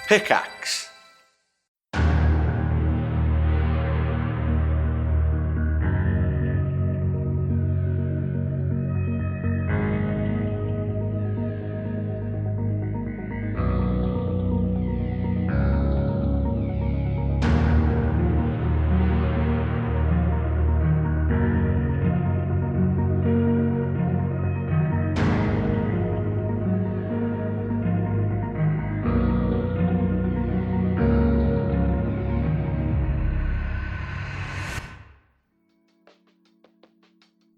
Pickaxe.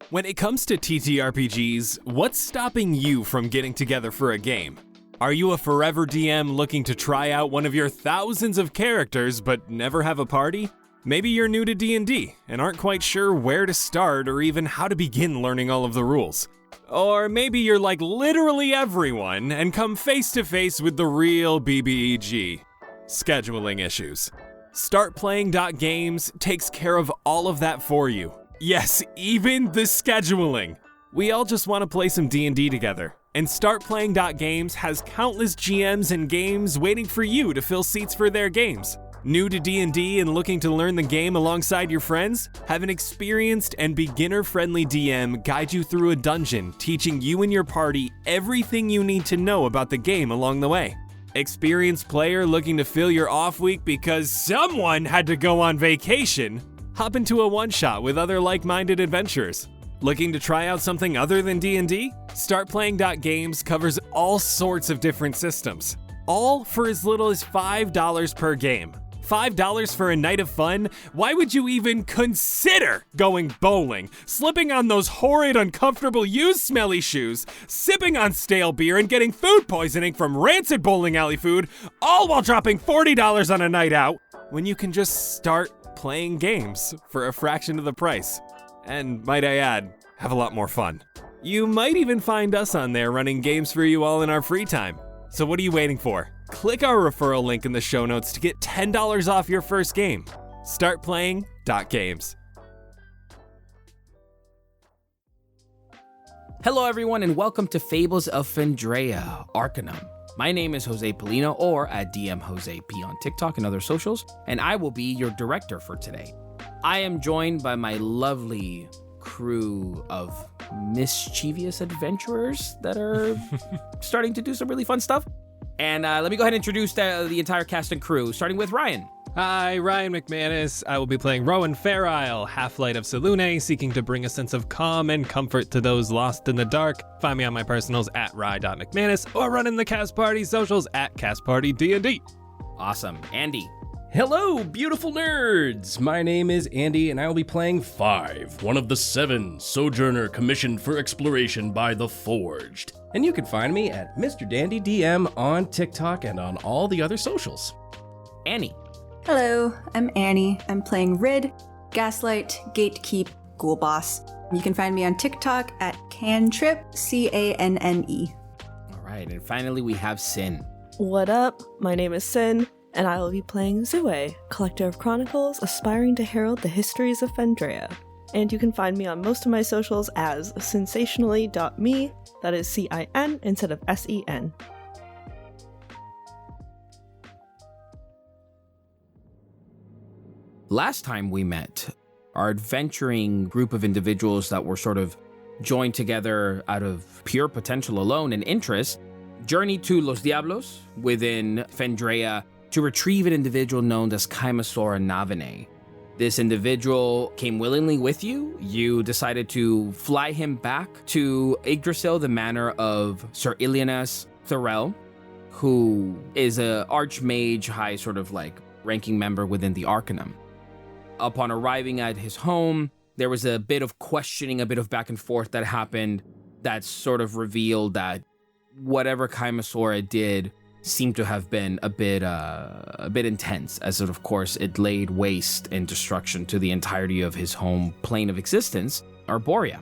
When it comes to TTRPGs, what's stopping you from getting together for a game? Are you a forever DM looking to try out one of your thousands of characters but never have a party? Maybe you're new to D&D and aren't quite sure where to start or even how to begin learning all of the rules. Or maybe you're like literally everyone and come face to face with the real BBEG, scheduling issues. StartPlaying.games takes care of all of that for you. Yes, even the scheduling. We all just want to play some D&D together, and StartPlaying.games has countless GMs and games waiting for you to fill seats for their games. New to D&D and looking to learn the game alongside your friends? Have an experienced and beginner-friendly DM guide you through a dungeon, teaching you and your party everything you need to know about the game along the way. Experienced player looking to fill your off week because someone had to go on vacation? Hop into a one-shot with other like-minded adventurers. Looking to try out something other than D&D? StartPlaying.games covers all sorts of different systems, all for as little as $5 per game. $5 for a night of fun? Why would you even consider going bowling, slipping on those horrid, uncomfortable, used smelly shoes, sipping on stale beer, and getting food poisoning from rancid bowling alley food, all while dropping $40 on a night out, when you can just start playing games for a fraction of the price? And might I add, have a lot more fun. You might even find us on there running games for you all in our free time. So what are you waiting for? Click our referral link in the show notes to get $10 off your first game. StartPlaying.games. Hello everyone and welcome to Fables of Fendraeya, Arcanum. My name is Jose Polino, or at DM Jose P on TikTok and other socials, and I will be your director for today. I am joined by my lovely crew of mischievous adventurers that are starting to do some really fun stuff. And let me go ahead and introduce the entire cast and crew, starting with Ryan. Hi, Ryan McManus. I will be playing Rowan Fairisle, Half-Light of Selune, seeking to bring a sense of calm and comfort to those lost in the dark. Find me on my personals at rye.mcmanus or running the Cast Party socials at CastPartyD&D. Awesome. Andy. Hello, beautiful nerds! My name is Andy, and I will be playing Five, one of the 7 Sojourner commissioned for exploration by the Forged. And you can find me at Mr. Dandy DM on TikTok and on all the other socials. Annie. Hello, I'm Annie. I'm playing Rid, Gaslight, Gatekeep, Ghoul Boss. You can find me on TikTok at Cantrip, Canne. All right, and finally we have Sin. What up? My name is Sin, and I will be playing Zue, collector of chronicles aspiring to herald the histories of Fendraeya. And you can find me on most of my socials as sensationally.me, that is CIN instead of SEN. Last time we met, our adventuring group of individuals that were sort of joined together out of pure potential alone and interest journeyed to Los Diablos within Fendraeya to retrieve an individual known as Kaimosora Navene. This individual came willingly with you. You decided to fly him back to Yggdrasil, the manor of Sir Ilianas Thorel, who is a archmage, high sort of like ranking member within the Arcanum. Upon arriving at his home, there was a bit of questioning, a bit of back and forth that happened that sort of revealed that whatever Kaimosora did seemed to have been a bit intense, as of course it laid waste and destruction to the entirety of his home plane of existence, Arborea.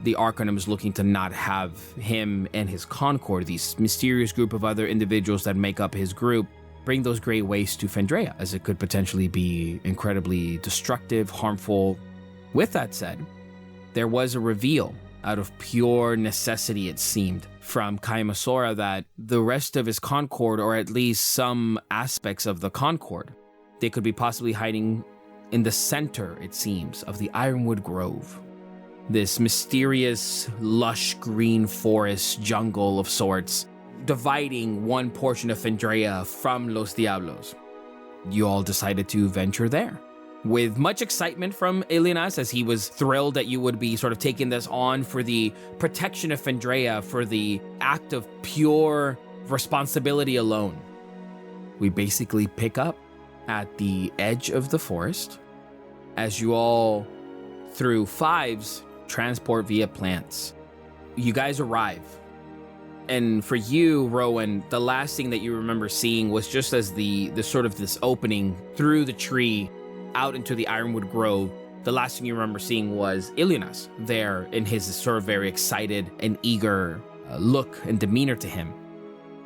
The Arcanum is looking to not have him and his concord, these mysterious group of other individuals that make up his group, bring those gray wastes to Fendraeya, as it could potentially be incredibly destructive, harmful. With that said, there was a reveal out of pure necessity, it seemed, from Kaimosora that the rest of his concord, or at least some aspects of the concord, they could be possibly hiding in the center, it seems, of the Ironwood Grove. This mysterious, lush green forest jungle of sorts, dividing one portion of Fendraeya from Los Diablos. You all decided to venture there. With much excitement from Ilianas, as he was thrilled that you would be sort of taking this on for the protection of Fendraeya, for the act of pure responsibility alone. We basically pick up at the edge of the forest as you all, through fives, transport via plants. You guys arrive. And for you, Rowan, the last thing that you remember seeing was just as the sort of this opening through the tree out into the Ironwood Grove, the last thing you remember seeing was Ilianas there in his sort of very excited and eager look and demeanor to him.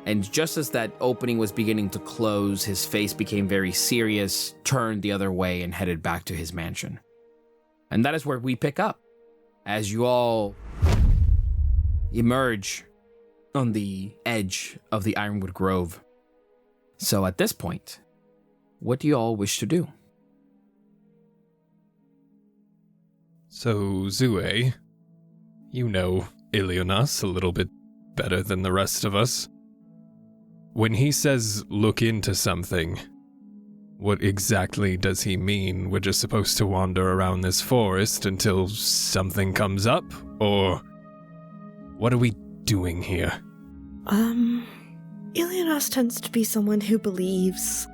And just as that opening was beginning to close, his face became very serious, turned the other way, and headed back to his mansion. And that is where we pick up, as you all emerge on the edge of the Ironwood Grove. So at this point, what do you all wish to do? So, Zue, you know Ilianas a little bit better than the rest of us. When he says look into something, what exactly does he mean? We're just supposed to wander around this forest until something comes up? Or what are we doing here? Ilianas tends to be someone who believes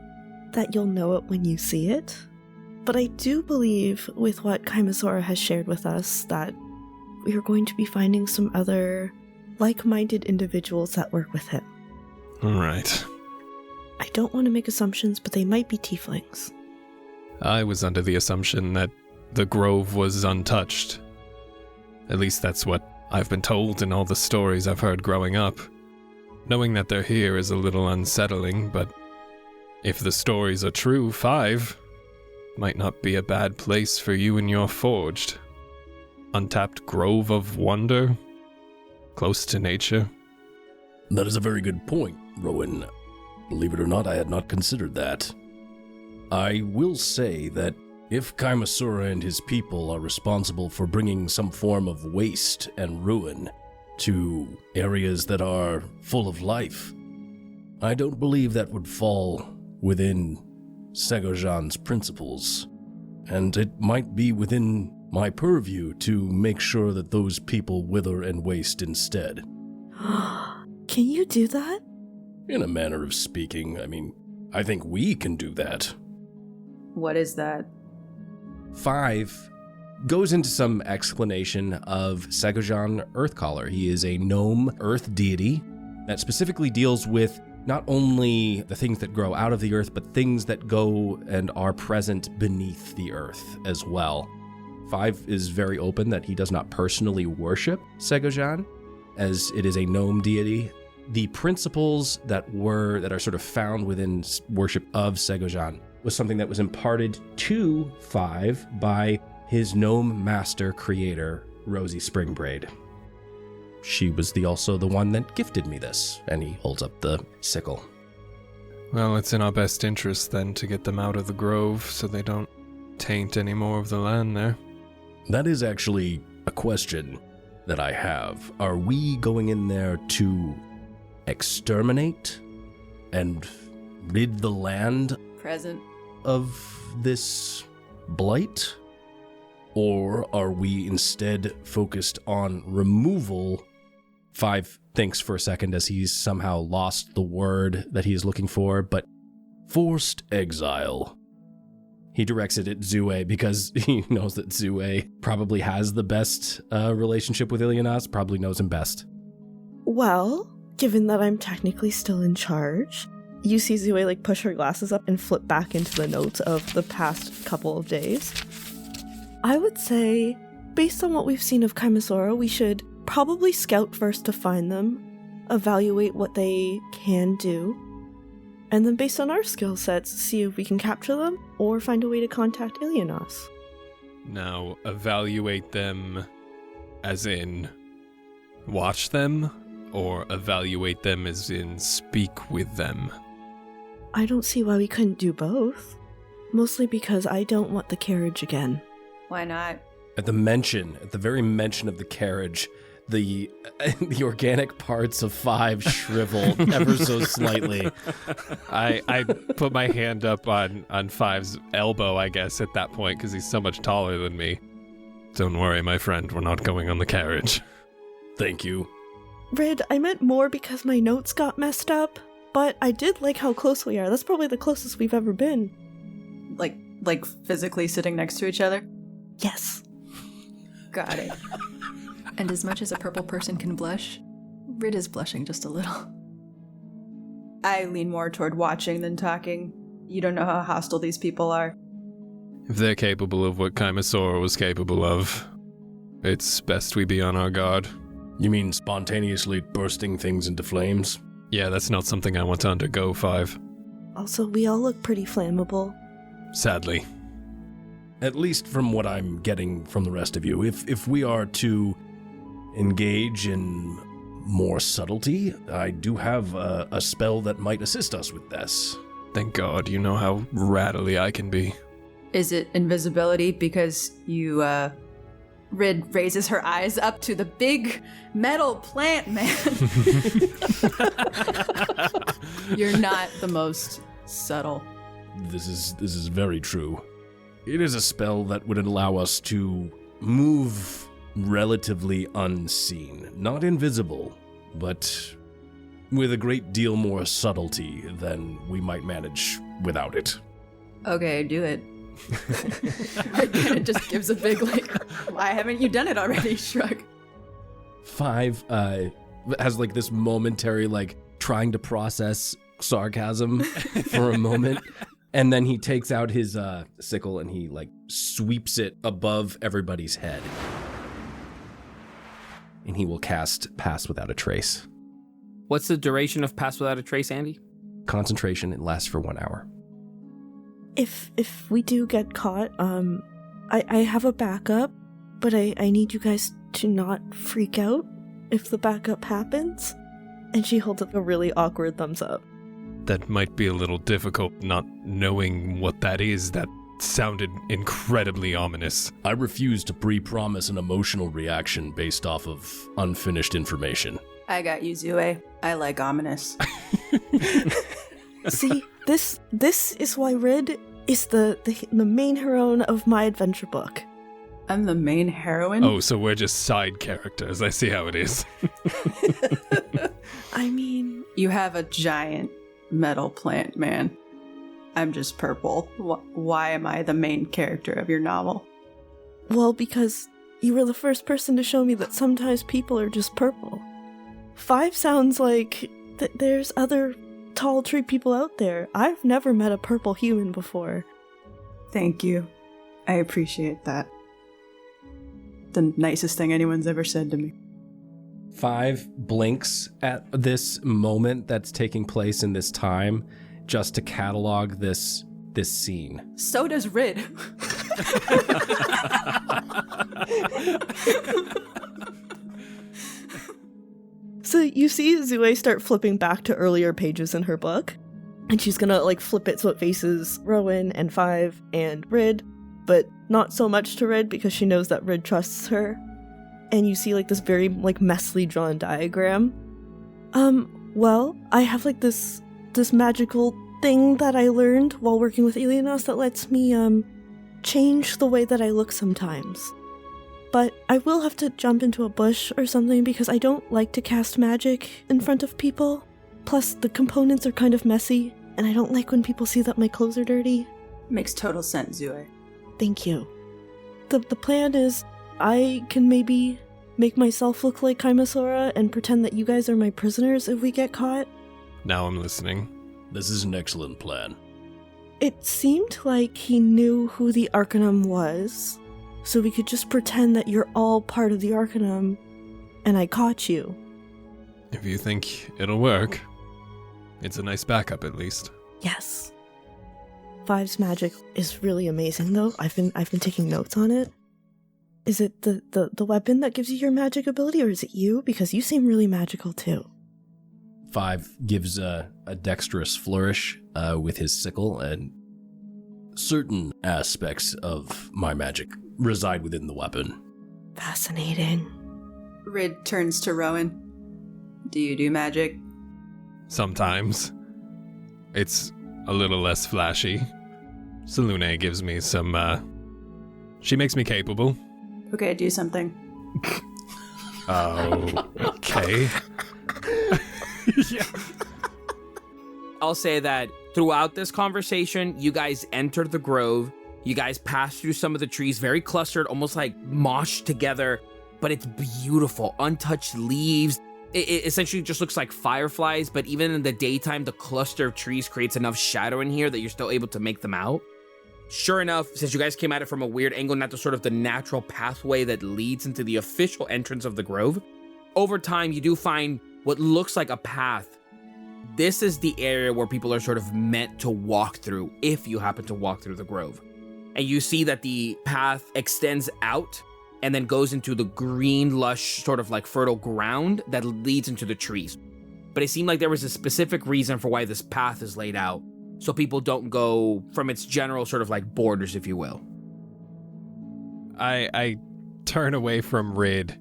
that you'll know it when you see it. But I do believe, with what Kaimosora has shared with us, that we are going to be finding some other like-minded individuals that work with him. Right. I don't want to make assumptions, but they might be tieflings. I was under the assumption that the grove was untouched. At least that's what I've been told in all the stories I've heard growing up. Knowing that they're here is a little unsettling, but if the stories are true, 5 might not be a bad place for you and your forged. Untapped grove of wonder, close to nature. That is a very good point, Rowan. Believe it or not, I had not considered that. I will say that if Kaimosora and his people are responsible for bringing some form of waste and ruin to areas that are full of life, I don't believe that would fall within Segojan's principles, and it might be within my purview to make sure that those people wither and waste instead. Can you do that? In a manner of speaking, I think we can do that. What is that? 5 goes into some explanation of Segojan Earthcaller. He is a gnome earth deity that specifically deals with not only the things that grow out of the earth, but things that go and are present beneath the earth as well. 5 is very open that he does not personally worship Segojan, as it is a gnome deity. The principles that are sort of found within worship of Segojan was something that was imparted to 5 by his gnome master creator, Rosie Springbraid. She was also the one that gifted me this, and he holds up the sickle. Well, it's in our best interest then to get them out of the grove so they don't taint any more of the land there. That is actually a question that I have. Are we going in there to exterminate and rid the land Present. of this blight? Or are we instead focused on removal? 5 thinks for a second as he's somehow lost the word that he is looking for, but forced exile. He directs it at Zue because he knows that Zue probably has the best relationship with Ilianas, probably knows him best. Well, given that I'm technically still in charge, you see Zue push her glasses up and flip back into the notes of the past couple of days. I would say, based on what we've seen of Kaimosora, we should probably scout first to find them, evaluate what they can do, and then based on our skill sets, see if we can capture them or find a way to contact Ilianas. Now, evaluate them as in watch them, or evaluate them as in speak with them? I don't see why we couldn't do both. Mostly because I don't want the carriage again. Why not? At the very mention of the carriage, the organic parts of Five shrivel ever so slightly. I put my hand up on Five's elbow, I guess, at that point, because he's so much taller than me. Don't worry, my friend, we're not going on the carriage. Thank you. Red, I meant more because my notes got messed up, but I did like how close we are. That's probably the closest we've ever been. Like physically sitting next to each other? Yes. Got it. And as much as a purple person can blush, Rid is blushing just a little. I lean more toward watching than talking. You don't know how hostile these people are. If they're capable of what Kaimosora was capable of, it's best we be on our guard. You mean spontaneously bursting things into flames? Yeah, that's not something I want to undergo, Five. Also, we all look pretty flammable. Sadly. At least from what I'm getting from the rest of you. If we are to engage in more subtlety, I do have a spell that might assist us with this. Thank God, you know how rattly I can be. Is it invisibility? Because you, Rid raises her eyes up to the big metal plant man. You're not the most subtle. This is very true. It is a spell that would allow us to move relatively unseen. Not invisible, but with a great deal more subtlety than we might manage without it. Okay, do it. Rid kind of just gives a big, like, why haven't you done it already shrug. Five has like this momentary, like, trying to process sarcasm for a moment. And then he takes out his sickle and he, like, sweeps it above everybody's head. And he will cast Pass Without a Trace. What's the duration of Pass Without a Trace, Andy? Concentration, it lasts for 1 hour. If we do get caught, I have a backup, but I need you guys to not freak out if the backup happens. And she holds up a really awkward thumbs up. That might be a little difficult, not knowing what that is. That sounded incredibly ominous. I refuse to pre-promise an emotional reaction based off of unfinished information. I got you, Zue. I like ominous. See, this is why Rid is the main heroine of my adventure book. I'm the main heroine? Oh, so we're just side characters. I see how it is. I mean... You have a giant metal plant man. I'm just purple. Why am I the main character of your novel? Well, because you were the first person to show me that sometimes people are just purple. Five sounds like there's other tall tree people out there. I've never met a purple human before. Thank you. I appreciate that. The nicest thing anyone's ever said to me. Five blinks at this moment that's taking place in this time just to catalog this scene. So does Rid. So you see Zue start flipping back to earlier pages in her book, and she's gonna like flip it so it faces Rowan and Five and Rid, but not so much to Rid because she knows that Rid trusts her. And you see like this very like messily drawn diagram. Well, I have like this magical thing that I learned while working with Alienos that lets me change the way that I look sometimes. But I will have to jump into a bush or something because I don't like to cast magic in front of people. Plus, the components are kind of messy, and I don't like when people see that my clothes are dirty. Makes total sense, Zue. Thank you. The plan is I can maybe make myself look like Kaimosora and pretend that you guys are my prisoners if we get caught. Now I'm listening. This is an excellent plan. It seemed like he knew who the Arcanum was, so we could just pretend that you're all part of the Arcanum, and I caught you. If you think it'll work, it's a nice backup at least. Yes. Five's magic is really amazing, though. I've been taking notes on it. Is it the weapon that gives you your magic ability, or is it you? Because you seem really magical too. 5 gives a dexterous flourish with his sickle, and certain aspects of my magic reside within the weapon. Fascinating. Rid turns to Rowan. Do you do magic? Sometimes. It's a little less flashy. Selune gives me some, she makes me capable. Okay, do something. Oh, okay. Yeah. I'll say that throughout this conversation, you guys entered the grove. You guys passed through some of the trees, very clustered, almost like moshed together, but it's beautiful. Untouched leaves. It essentially just looks like fireflies, but even in the daytime, the cluster of trees creates enough shadow in here that you're still able to make them out. Sure enough, since you guys came at it from a weird angle, not the sort of the natural pathway that leads into the official entrance of the grove, over time, you do find what looks like a path. This is the area where people are sort of meant to walk through, if you happen to walk through the grove. And you see that the path extends out and then goes into the green, lush, sort of like fertile ground that leads into the trees. But it seemed like there was a specific reason for why this path is laid out, so people don't go from its general sort of like borders, if you will. I turn away from Rid.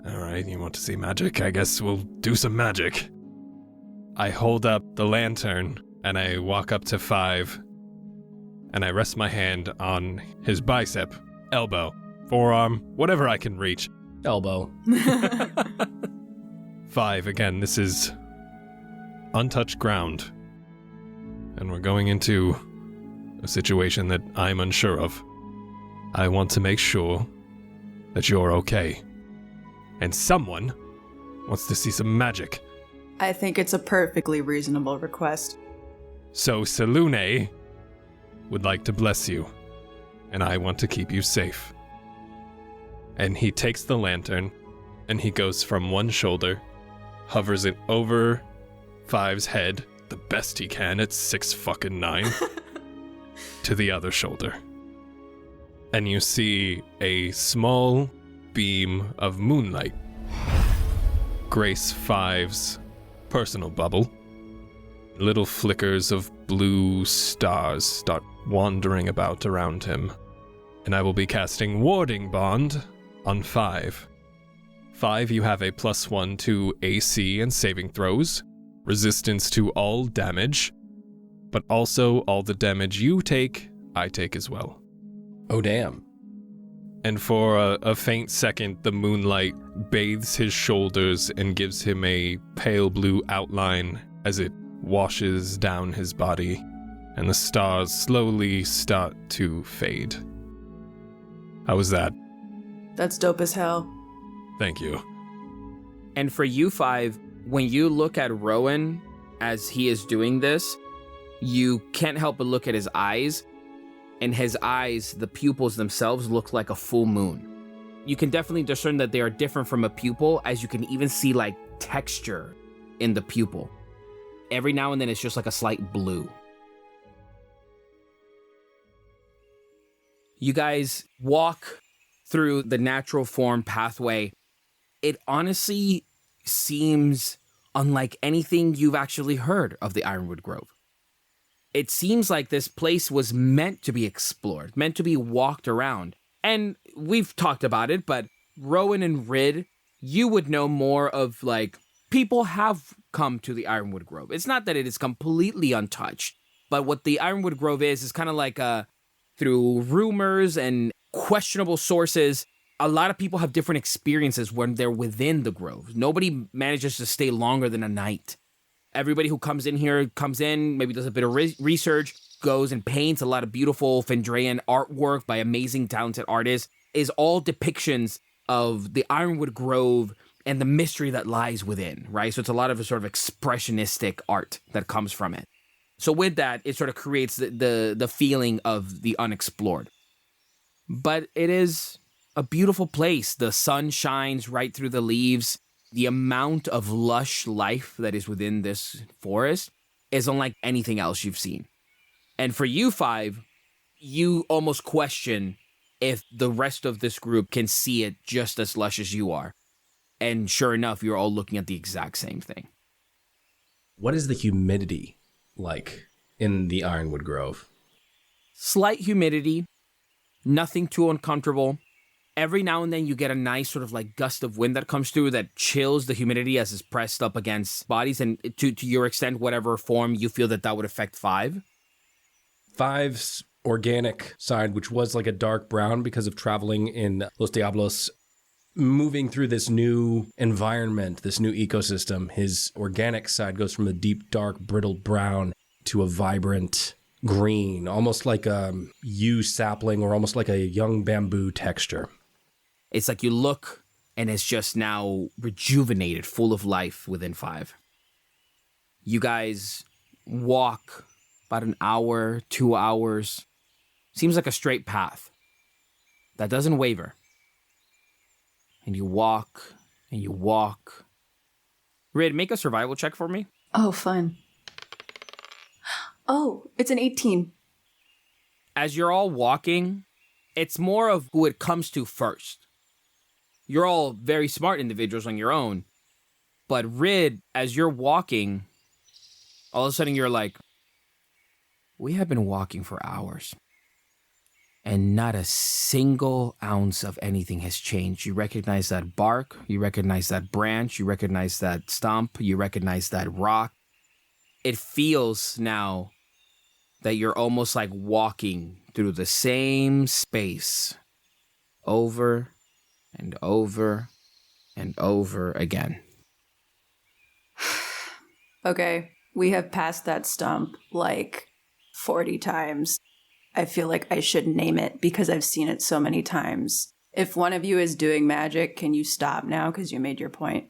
All right, you want to see magic? I guess we'll do some magic. I hold up the lantern and I walk up to 5 and I rest my hand on his bicep, elbow, forearm, whatever I can reach. Elbow. 5, again, this is untouched ground. And we're going into a situation that I'm unsure of. I want to make sure that you're okay. And someone wants to see some magic. I think it's a perfectly reasonable request. So Selune would like to bless you, and I want to keep you safe. And he takes the lantern, and he goes from one shoulder, hovers it over 5's head, the best he can at 6'9", to the other shoulder. And you see a small beam of moonlight grace 5's personal bubble. Little flickers of blue stars start wandering about around him. And I will be casting Warding Bond on 5. 5, you have a +1 to AC and saving throws, resistance to all damage, but also all the damage you take, I take as well. Oh, damn. And for a faint second, the moonlight bathes his shoulders and gives him a pale blue outline as it washes down his body, and the stars slowly start to fade. How was that? That's dope as hell. Thank you. And for you 5, when you look at Rowan as he is doing this, you can't help but look at his eyes. And his eyes, the pupils themselves, look like a full moon. You can definitely discern that they are different from a pupil, as you can even see like texture in the pupil. Every now and then it's just like a slight blue. You guys walk through the natural form pathway. It honestly seems unlike anything you've actually heard of the Ironwood Grove. It seems like this place was meant to be explored, meant to be walked around. And we've talked about it, but Rowan and Rid, you would know more of like, people have come to the Ironwood Grove. It's not that it is completely untouched, but what the Ironwood Grove is kind of like through rumors and questionable sources, a lot of people have different experiences when they're within the grove. Nobody manages to stay longer than a night. Everybody who comes in here comes in, maybe does a bit of research, goes and paints a lot of beautiful Fendraeyan artwork by amazing, talented artists, is all depictions of the Ironwood Grove and the mystery that lies within, right? So it's a lot of a sort of expressionistic art that comes from it. So with that, it sort of creates the feeling of the unexplored. But it is a beautiful place. The sun shines right through the leaves. The amount of lush life that is within this forest is unlike anything else you've seen. And for you 5, you almost question if the rest of this group can see it just as lush as you are. And sure enough, you're all looking at the exact same thing. What is the humidity like in the Ironwood Grove? Slight humidity, nothing too uncomfortable. Every now and then you get a nice sort of like gust of wind that comes through that chills the humidity as it's pressed up against bodies. And to your extent, whatever form you feel that would affect 5. 5's organic side, which was like a dark brown because of traveling in Los Diablos, moving through this new environment, this new ecosystem, his organic side goes from a deep, dark, brittle brown to a vibrant green, almost like a yew sapling or almost like a young bamboo texture. It's like you look and it's just now rejuvenated, full of life within 5. You guys walk about an hour, 2 hours. Seems like a straight path that doesn't waver. And you walk and you walk. Rid, make a survival check for me. Oh, fun. Oh, it's an 18. As you're all walking, it's more of who it comes to first. You're all very smart individuals on your own. But Rid, as you're walking, all of a sudden you're like, we have been walking for hours. And not a single ounce of anything has changed. You recognize that bark, you recognize that branch, you recognize that stump, you recognize that rock. It feels now that you're almost like walking through the same space over and over and over again. Okay, we have passed that stump like 40 times. I feel like I should name it because I've seen it so many times. If one of you is doing magic, can you stop now because you made your point?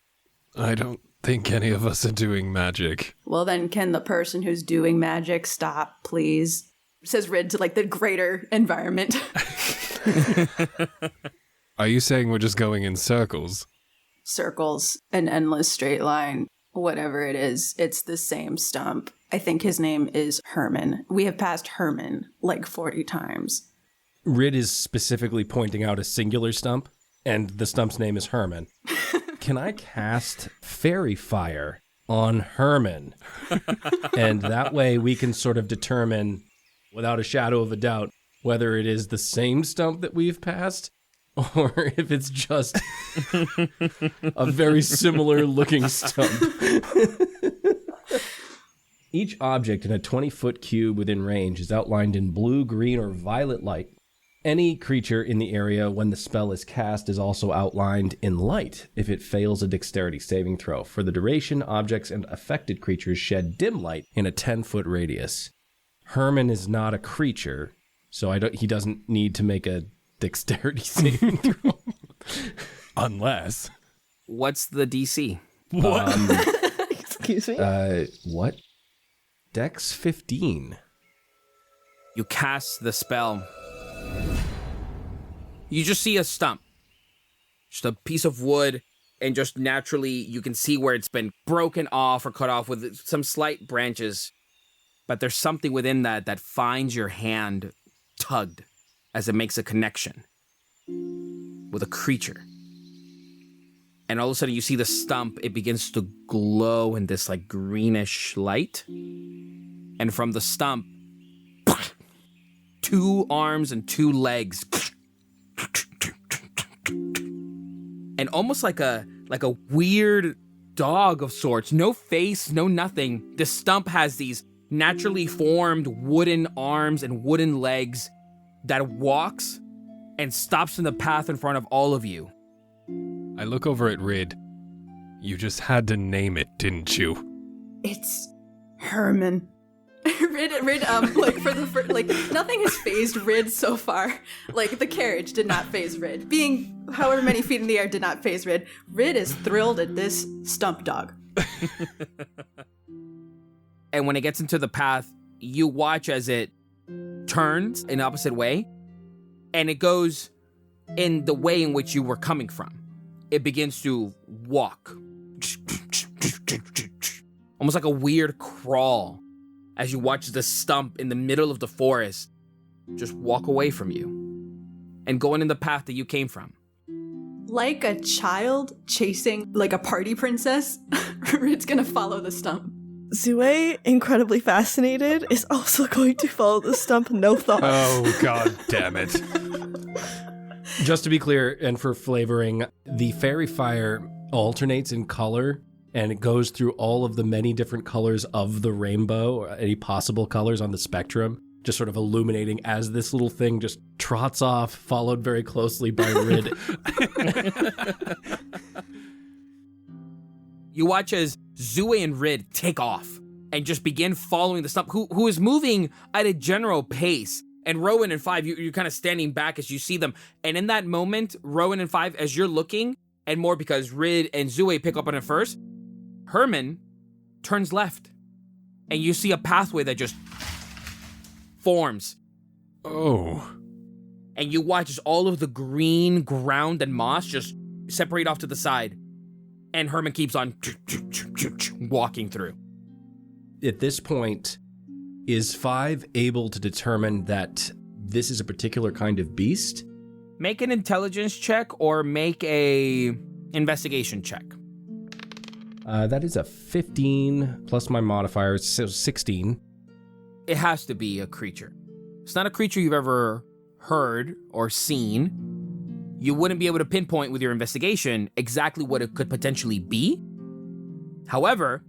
I don't think any of us are doing magic. Well, then can the person who's doing magic stop, please? Says Rid to like the greater environment. Are you saying we're just going in circles? Circles, an endless straight line, whatever it is, it's the same stump. I think his name is Herman. We have passed Herman like 40 times. Rid is specifically pointing out a singular stump, and the stump's name is Herman. Can I cast Fairy Fire on Herman? And that way we can sort of determine, without a shadow of a doubt, whether it is the same stump that we've passed or if it's just a very similar looking stump. Each object in a 20-foot cube within range is outlined in blue, green, or violet light. Any creature in the area when the spell is cast is also outlined in light if it fails a dexterity saving throw. For the duration, objects and affected creatures shed dim light in a 10-foot radius. Herman is not a creature, so he doesn't need to make a dexterity saving throw. Unless. What's the DC? What? Excuse me? What? Dex 15. You cast the spell. You just see a stump. Just a piece of wood, and just naturally you can see where it's been broken off or cut off with some slight branches. But there's something within that finds your hand tugged as it makes a connection with a creature. And all of a sudden you see the stump, it begins to glow in this like greenish light. And from the stump, 2 arms and 2 legs. And almost like a weird dog of sorts. No face, no nothing. The stump has these naturally formed wooden arms and wooden legs that walks and stops in the path in front of all of you. I look over at Rid. You just had to name it, didn't you? It's Herman. Rid, like nothing has phased Rid so far. Like the carriage did not phase Rid. Being however many feet in the air did not phase Rid. Rid is thrilled at this stump dog. And when it gets into the path, you watch as it turns in the opposite way, and it goes in the way in which you were coming from. It begins to walk. Almost like a weird crawl as you watch the stump in the middle of the forest just walk away from you. and going in the path that you came from. Like a child chasing like a party princess, Rid's gonna follow the stump. Zue, incredibly fascinated, is also going to follow the stump, no thought. Oh, god damn it. Just to be clear, and for flavoring, the fairy fire alternates in color, and it goes through all of the many different colors of the rainbow, or any possible colors on the spectrum, just sort of illuminating as this little thing just trots off, followed very closely by Rid. You watch as Zue and Rid take off and just begin following the stump, who is moving at a general pace. And Rowan and Five, you're kind of standing back as you see them. And in that moment, Rowan and Five, as you're looking, and more because Rid and Zue pick up on it first, Herman turns left. And you see a pathway that just forms. Oh. And you watch as all of the green ground and moss just separate off to the side. And Herman keeps on walking through. At this point, is Five able to determine that this is a particular kind of beast? Make an intelligence check or make a investigation check. That is a 15 plus my modifier, so 16. It has to be a creature. It's not a creature you've ever heard or seen. You wouldn't be able to pinpoint with your investigation exactly what it could potentially be. However,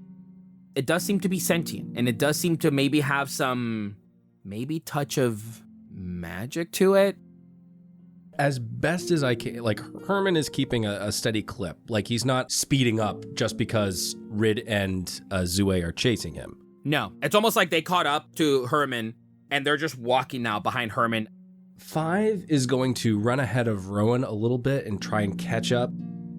it does seem to be sentient, and it does seem to maybe have some, maybe touch of magic to it. As best as I can, like, Herman is keeping a steady clip. Like, he's not speeding up just because Rid and Zue are chasing him. No, it's almost like they caught up to Herman, and they're just walking now behind Herman. Five is going to run ahead of Rowan a little bit and try and catch up.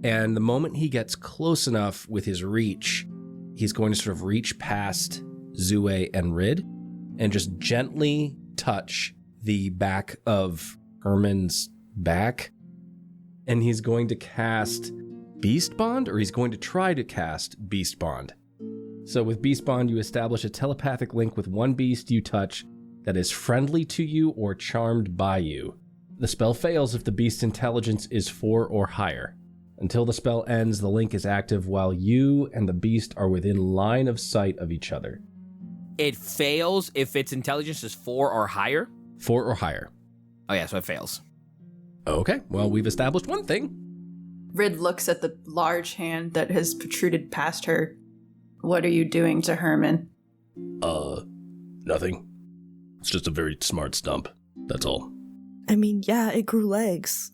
And the moment he gets close enough with his reach, he's going to sort of reach past Zue and Rid and just gently touch the back of Herman's back. And he's going to cast Beast Bond, or he's going to try to cast Beast Bond. So with Beast Bond, you establish a telepathic link with one beast you touch that is friendly to you or charmed by you. The spell fails if the beast's intelligence is 4 or higher. Until the spell ends, the link is active while you and the beast are within line of sight of each other. It fails if its intelligence is 4 or higher? 4 or higher. Oh yeah, so it fails. Okay, well, we've established one thing. Rid looks at the large hand that has protruded past her. What are you doing to Herman? Nothing. It's just a very smart stump. That's all. I mean, yeah, it grew legs.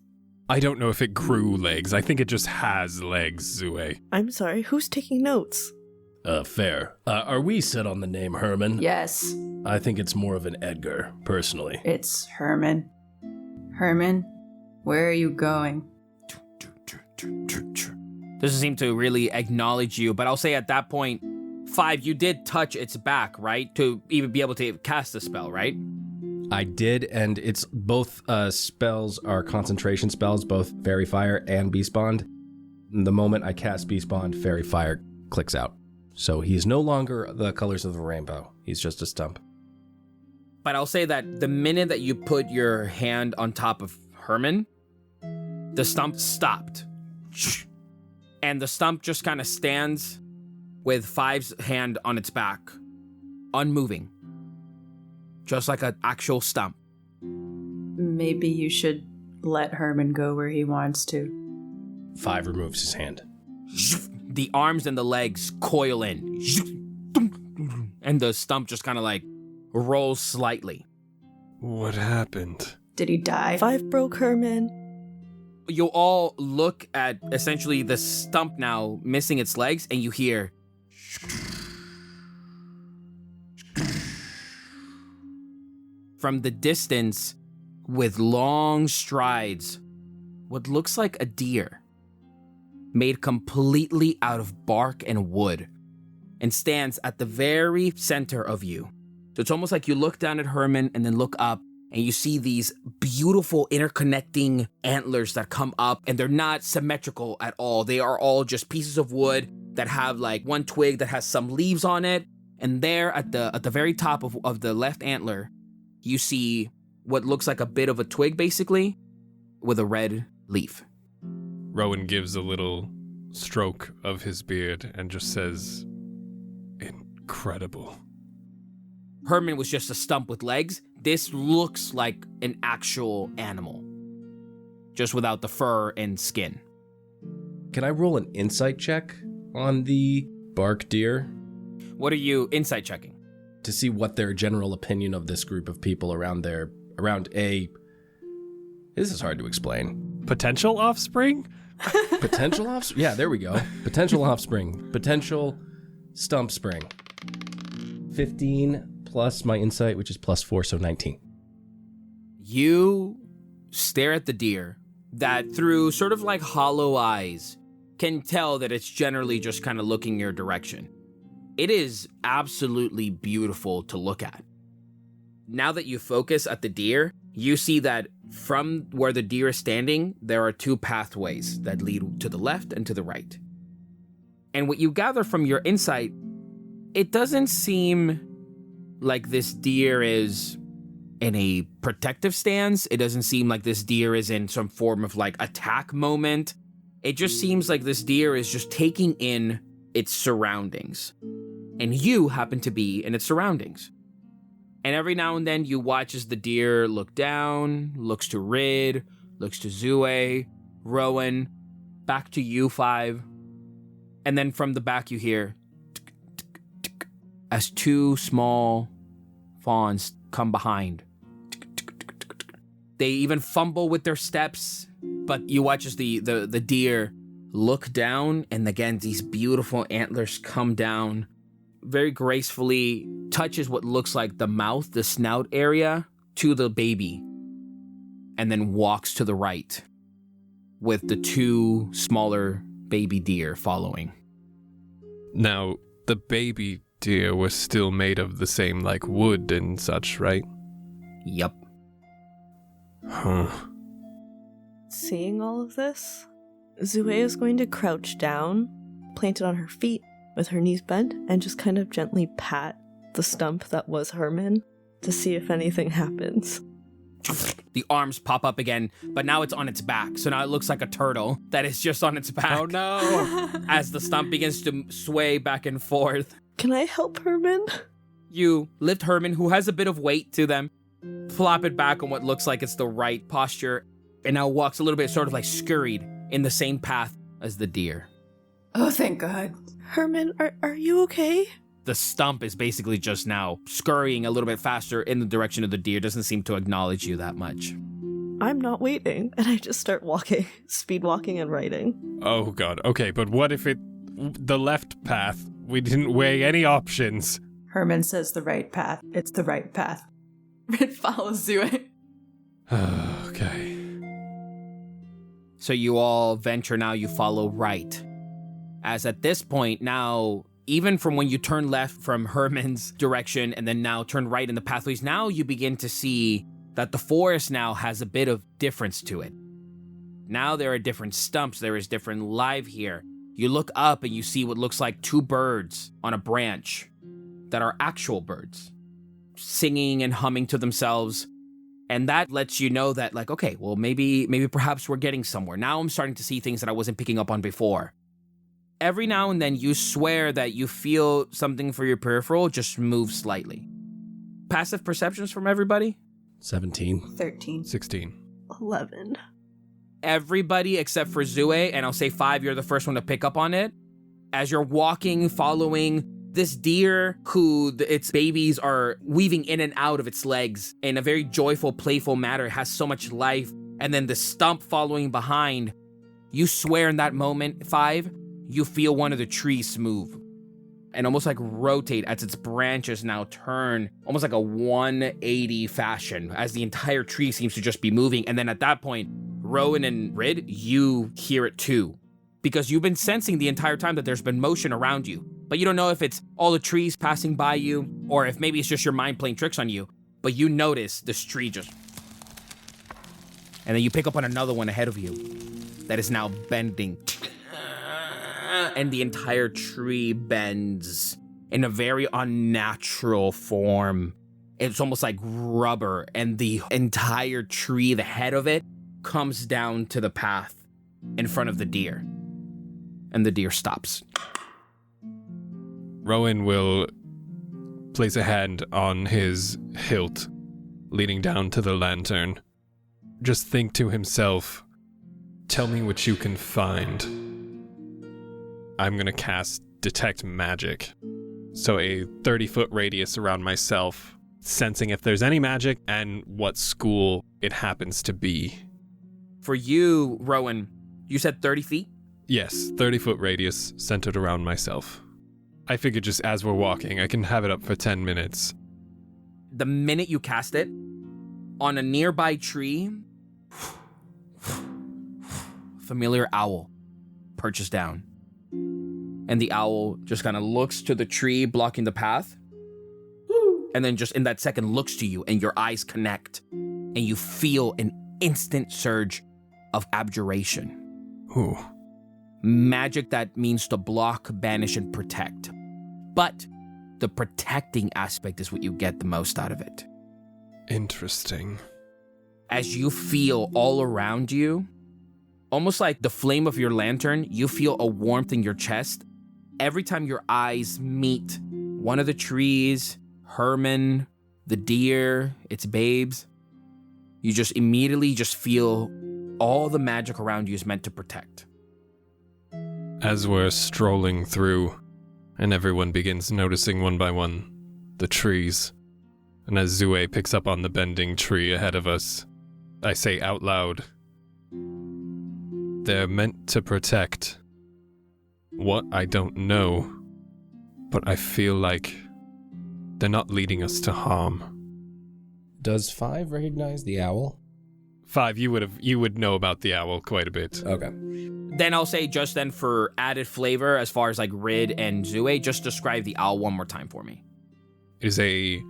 I don't know if it grew legs. I think it just has legs, Zue. I'm sorry, who's taking notes? Fair. Are we set on the name Herman? Yes, I think it's more of an Edgar, personally. it's Herman. Herman, where are you going? Doesn't seem to really acknowledge you, but I'll say at that point, Five, you did touch its back, right? To even be able to cast the spell, right? I did, and it's both spells are concentration spells, both Fairy Fire and Beast Bond. The moment I cast Beast Bond, Fairy Fire clicks out. So he's no longer the colors of the rainbow. He's just a stump. But I'll say that the minute that you put your hand on top of Herman, the stump stopped. And the stump just kind of stands with Five's hand on its back, unmoving. Just like an actual stump. Maybe you should let Herman go where he wants to. Five removes his hand. The arms and the legs coil in. And the stump just kind of like rolls slightly. What happened? Did he die? 5 broke Herman. You all look at essentially the stump now missing its legs, and you hear from the distance with long strides what looks like a deer made completely out of bark and wood and stands at the very center of you. So it's almost like you look down at Herman and then look up and you see these beautiful interconnecting antlers that come up, and they're not symmetrical at all. They are all just pieces of wood that have like one twig that has some leaves on it. And there at the very top of the left antler, you see what looks like a bit of a twig basically. with a red leaf. Rowan gives a little stroke of his beard and just says, incredible. Herman was just a stump with legs. This looks like an actual animal, just without the fur and skin. Can I roll an insight check on the bark deer What are you insight checking? to see what their general opinion of this group of people around a... This is hard to explain. Potential offspring? Potential offspring? Yeah, there we go. Potential offspring. Potential stump spring. 15 plus my insight, which is +4, so 19. You stare at the deer that through sort of like hollow eyes can tell that it's generally just kind of looking your direction. It is absolutely beautiful to look at. Now that you focus at the deer, you see that from where the deer is standing, there are two pathways that lead to the left and to the right. And what you gather from your insight, it doesn't seem like this deer is in a protective stance. It doesn't seem like this deer is in some form of like attack moment. It just seems like this deer is just taking in its surroundings. And you happen to be in its surroundings. And every now and then you watch as the deer look down, looks to Rid, looks to Zue, Rowan, back to you, 5. And then from the back you hear tick, tick, tick, as two small fawns come behind. Tick, tick, tick, tick, tick. They even fumble with their steps, but you watch as the deer look down, and again these beautiful antlers come down, very gracefully touches what looks like the mouth, the snout area, to the baby, and then walks to the right with the two smaller baby deer following. Now, the baby deer was still made of the same, like, wood and such, right? Yep. Huh. Seeing all of this, Zue is going to crouch down, planted on her feet, with her knees bent, and just kind of gently pat the stump that was Herman to see if anything happens. The arms pop up again, but now it's on its back, so now it looks like a turtle that is just on its back. Oh no! As the stump begins to sway back and forth. Can I help Herman? You lift Herman, who has a bit of weight to them, flop it back on what looks like it's the right posture, and now walks a little bit sort of like scurried in the same path as the deer. Oh, thank God. Herman, are you okay? The stump is basically just now scurrying a little bit faster in the direction of the deer, doesn't seem to acknowledge you that much. I'm not waiting, and I just start walking, speed walking and writing. Oh god, okay, but what if the left path, we didn't weigh any options? Herman says the right path. It's the right path. Rid follows Zue. Okay. So you all venture now, you follow right. As at this point now, even from when you turn left from Herman's direction and then now turn right in the pathways, now you begin to see that the forest now has a bit of difference to it. Now there are different stumps, there is different life here. You look up and you see what looks like two birds on a branch that are actual birds, singing and humming to themselves. And that lets you know that, like, okay, well, maybe perhaps we're getting somewhere. Now I'm starting to see things that I wasn't picking up on before. Every now and then you swear that you feel something for your peripheral just move slightly. Passive perceptions from everybody? 17. 13. 16. 11. Everybody except for Zue, and I'll say 5, you're the first one to pick up on it. As you're walking, following this deer who its babies are weaving in and out of its legs in a very joyful, playful manner, has so much life, and then the stump following behind, you swear in that moment, 5, you feel one of the trees move and almost like rotate as its branches now turn almost like a 180 fashion as the entire tree seems to just be moving. And then at that point, Rowan and Rid, you hear it too, because you've been sensing the entire time that there's been motion around you, but you don't know if it's all the trees passing by you or if maybe it's just your mind playing tricks on you, but you notice this tree just... And then you pick up on another one ahead of you that is now bending. And the entire tree bends in a very unnatural form. It's almost like rubber, and the entire tree, the head of it, comes down to the path in front of the deer. And the deer stops. Rowan will place a hand on his hilt, leading down to the lantern. Just think to himself, tell me what you can find. I'm gonna cast Detect Magic. So a 30-foot radius around myself, sensing if there's any magic and what school it happens to be. For you, Rowan, you said 30 feet? Yes, 30-foot radius centered around myself. I figured just as we're walking, I can have it up for 10 minutes. The minute you cast it, on a nearby tree, familiar owl perches down. And the owl just kind of looks to the tree blocking the path. And then just in that second looks to you and your eyes connect. And you feel an instant surge of abjuration. Ooh. Magic that means to block, banish, and protect. But the protecting aspect is what you get the most out of it. Interesting. As you feel all around you, almost like the flame of your lantern, you feel a warmth in your chest. Every time your eyes meet one of the trees, Herman, the deer, its babes, you just immediately just feel all the magic around you is meant to protect. As we're strolling through, and everyone begins noticing one by one the trees, and as Zue picks up on the bending tree ahead of us, I say out loud, they're meant to protect. What, I don't know, but I feel like they're not leading us to harm. Does 5 recognize the owl? 5, you would know about the owl quite a bit. Okay. Then I'll say just then for added flavor, as far as like Rid and Zue, just describe the owl one more time for me. It is a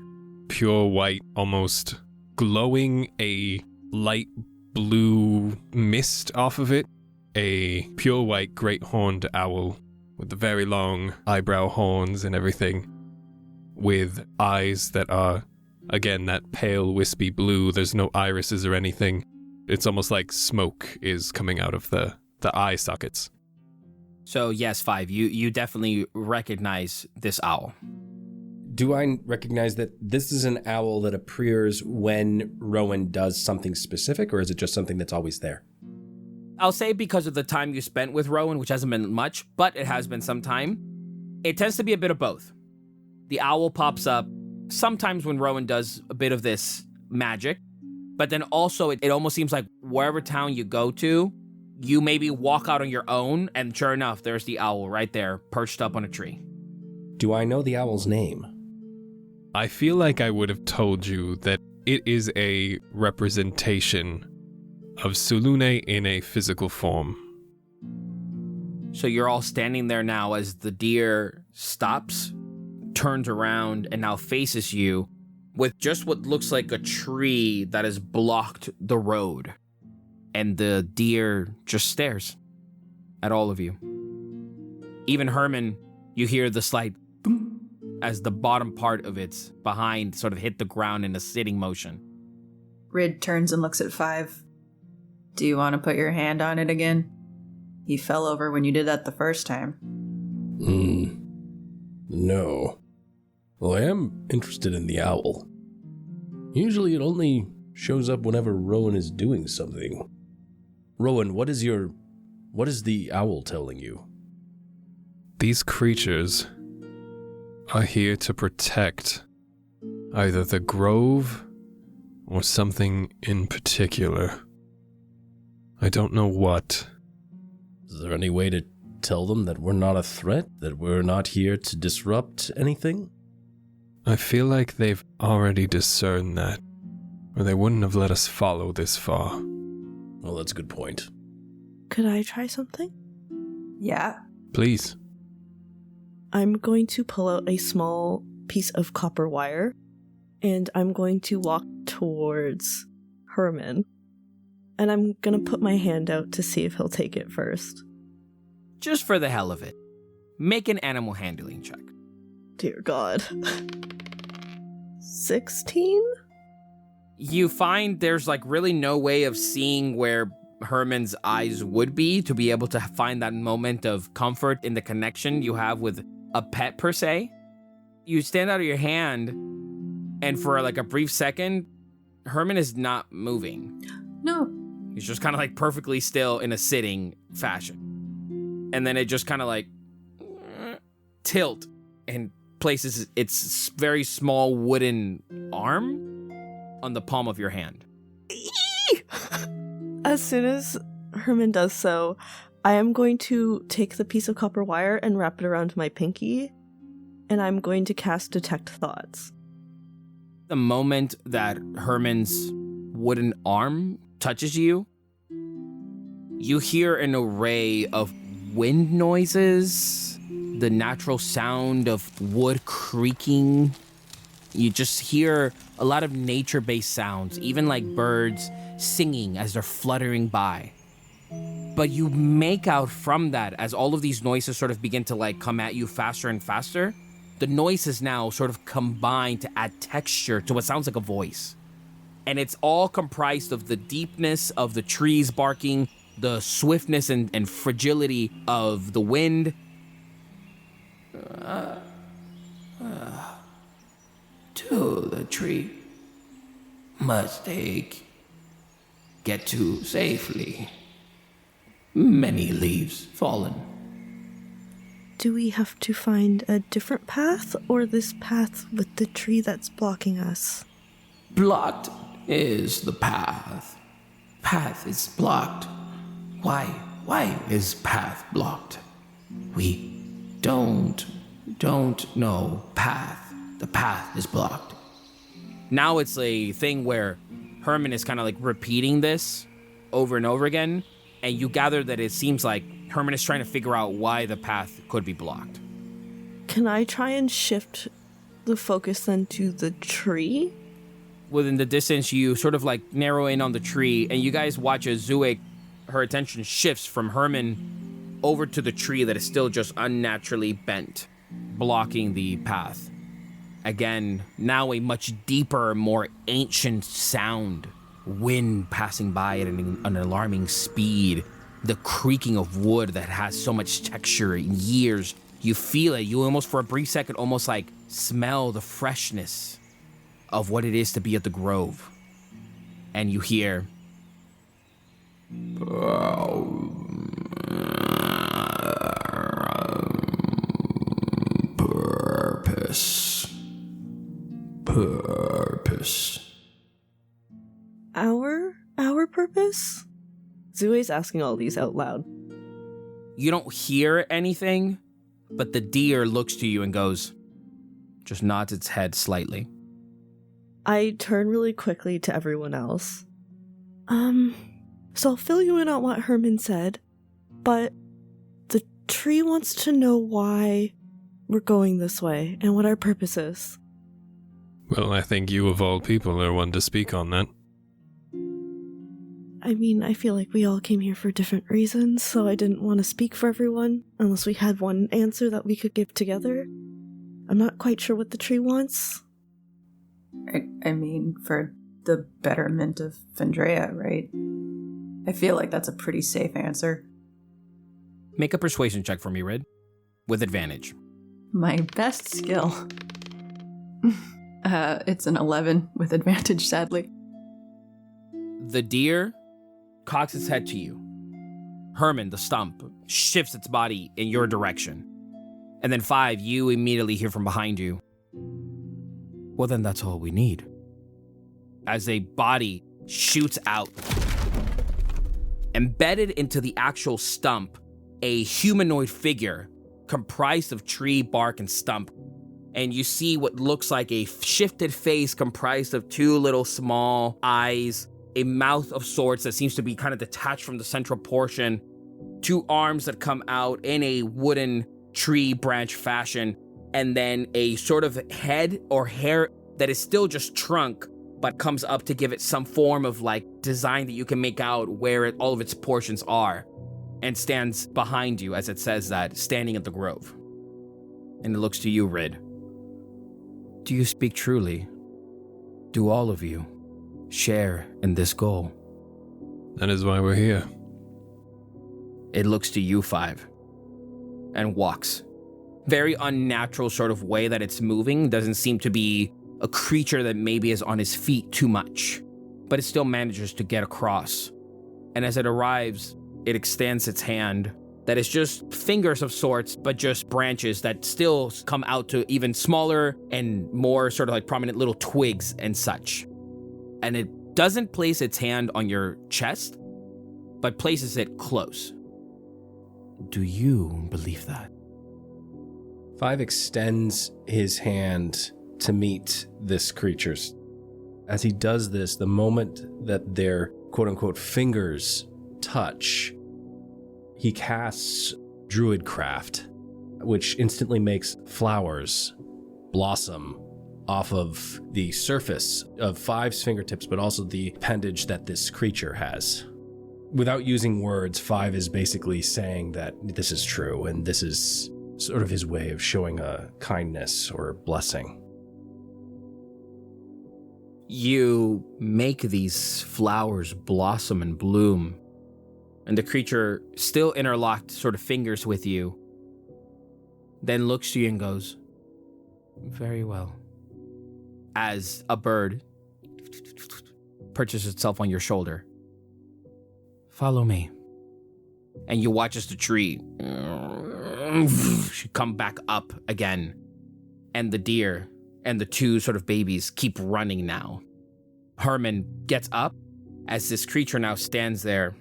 pure white, almost glowing, a light blue mist off of it. A pure white great horned owl with the very long eyebrow horns and everything, with eyes that are, again, that pale wispy blue. There's no irises or anything. It's almost like smoke is coming out of the eye sockets. So yes, 5, you definitely recognize this owl. Do I recognize that this is an owl that appears when Rowan does something specific, or is it just something that's always there? I'll say because of the time you spent with Rowan, which hasn't been much, but it has been some time, it tends to be a bit of both. The owl pops up sometimes when Rowan does a bit of this magic, but then also it almost seems like wherever town you go to, you maybe walk out on your own, and sure enough, there's the owl right there, perched up on a tree. Do I know the owl's name? I feel like I would have told you that it is a representation of Sulune in a physical form. So you're all standing there now as the deer stops, turns around, and now faces you with just what looks like a tree that has blocked the road. And the deer just stares at all of you. Even Herman, you hear the slight boom as the bottom part of its behind sort of hit the ground in a sitting motion. Rid turns and looks at 5. Do you want to put your hand on it again? He fell over when you did that the first time. No. Well, I am interested in the owl. Usually it only shows up whenever Rowan is doing something. Rowan, what is the owl telling you? These creatures are here to protect either the grove or something in particular. I don't know what. Is there any way to tell them that we're not a threat, that we're not here to disrupt anything? I feel like they've already discerned that, or they wouldn't have let us follow this far. Well, that's a good point. Could I try something? Yeah. Please. I'm going to pull out a small piece of copper wire, and I'm going to walk towards Herman. And I'm gonna put my hand out to see if he'll take it first. Just for the hell of it, make an animal handling check. Dear God. 16? You find there's like really no way of seeing where Herman's eyes would be to be able to find that moment of comfort in the connection you have with a pet per se. You stand out of your hand, and for like a brief second, Herman is not moving. No. He's just kind of like perfectly still in a sitting fashion. And then it just kind of like tilt and places its very small wooden arm on the palm of your hand. As soon as Herman does so, I am going to take the piece of copper wire and wrap it around my pinky, and I'm going to cast Detect Thoughts. The moment that Herman's wooden arm touches you, you hear an array of wind noises, the natural sound of wood creaking. You just hear a lot of nature-based sounds, even like birds singing as they're fluttering by. But you make out from that, as all of these noises sort of begin to like come at you faster and faster, the noises now sort of combine to add texture to what sounds like a voice. And it's all comprised of the deepness of the trees barking, the swiftness and fragility of the wind. To the tree must take, get to safely. Many leaves fallen. Do we have to find a different path, or this path with the tree that's blocking us? Blocked is the path. Path is blocked. Why is path blocked? We don't know path. The path is blocked. Now it's a thing where Herman is kind of like repeating this over and over again, and you gather that it seems like Herman is trying to figure out why the path could be blocked. Can I try and shift the focus then to the tree? Within the distance, you sort of like narrow in on the tree, and you guys watch as Zuek, her attention shifts from Herman over to the tree that is still just unnaturally bent, blocking the path. Again, now a much deeper, more ancient sound. Wind passing by at an alarming speed. The creaking of wood that has so much texture in years. You feel it. You almost, for a brief second, almost like smell the freshness of what it is to be at the Grove. And you hear... Purpose. Our purpose? Zue's asking all these out loud. You don't hear anything, but the deer looks to you and goes, just nods its head slightly. I turn really quickly to everyone else. So I'll fill you in on what Herman said, but the tree wants to know why we're going this way and what our purpose is. Well, I think you of all people are one to speak on that. I mean, I feel like we all came here for different reasons, so I didn't want to speak for everyone unless we had one answer that we could give together. I'm not quite sure what the tree wants. I mean, for the betterment of Fendraeya, right? I feel like that's a pretty safe answer. Make a persuasion check for me, Rid, with advantage. My best skill. It's an 11 with advantage, sadly. The deer cocks its head to you. Herman, the stump, shifts its body in your direction. And then 5, you immediately hear from behind you. Well, then that's all we need. As a body shoots out. Embedded into the actual stump, a humanoid figure comprised of tree, bark, and stump. And you see what looks like a shifted face comprised of 2 little small eyes, a mouth of sorts that seems to be kind of detached from the central portion, 2 arms that come out in a wooden tree branch fashion, and then a sort of head or hair that is still just trunk, but comes up to give it some form of like design that you can make out where all of its portions are, and stands behind you as it says that, standing at the Grove. And it looks to you, Rid. Do you speak truly? Do all of you? share in this goal. That is why we're here. It looks to you, Five, and walks. Very unnatural sort of way that it's moving. Doesn't seem to be a creature that maybe is on his feet too much, but it still manages to get across. And as it arrives, it extends its hand that is just fingers of sorts, but just branches that still come out to even smaller and more sort of like prominent little twigs and such. And it doesn't place its hand on your chest, but places it close. Do you believe that? Five extends his hand to meet this creature's. As he does this, the moment that their quote-unquote fingers touch, he casts Druidcraft, which instantly makes flowers blossom off of the surface of Five's fingertips, but also the appendage that this creature has. Without using words, Five is basically saying that this is true, and this is sort of his way of showing a kindness or blessing. You make these flowers blossom and bloom, and the creature, still interlocked sort of fingers with you, then looks to you and goes, very well. As a bird perches itself on your shoulder. Follow me. And you watch as the tree come back up again, and the deer and the two sort of babies keep running now. Herman gets up as this creature now stands there,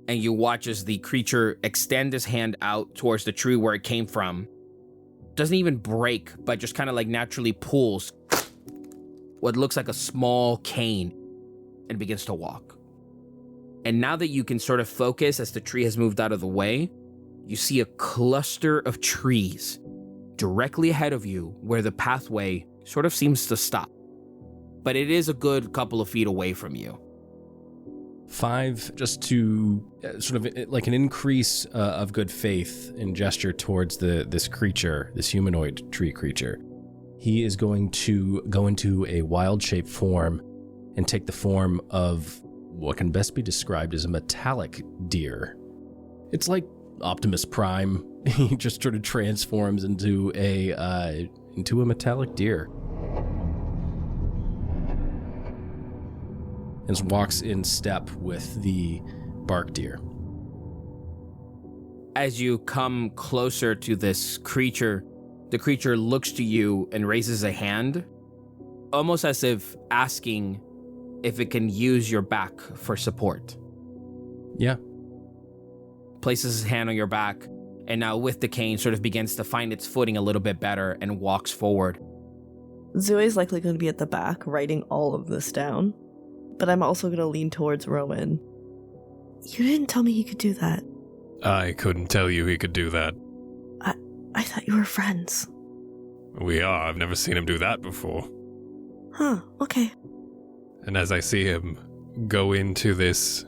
and you watch as the creature extend his hand out towards the tree where it came from. Doesn't even break, but just kind of like naturally pulls what looks like a small cane and begins to walk. And now that you can sort of focus as the tree has moved out of the way, you see a cluster of trees directly ahead of you where the pathway sort of seems to stop. But it is a good couple of feet away from you. Five, just to sort of like an increase of good faith and gesture towards this creature, this humanoid tree creature, he is going to go into a wild-shaped form and take the form of what can best be described as a metallic deer. It's like Optimus Prime. He just sort of transforms into a metallic deer. And walks in step with the bark deer. As you come closer to this creature, the creature looks to you and raises a hand, almost as if asking if it can use your back for support. Yeah. Places his hand on your back, and now with the cane sort of begins to find its footing a little bit better and walks forward. Zue's likely going to be at the back writing all of this down, but I'm also going to lean towards Rowan. You didn't tell me he could do that. I couldn't tell you he could do that. I thought you were friends. We are. I've never seen him do that before. Huh, okay. And as I see him go into this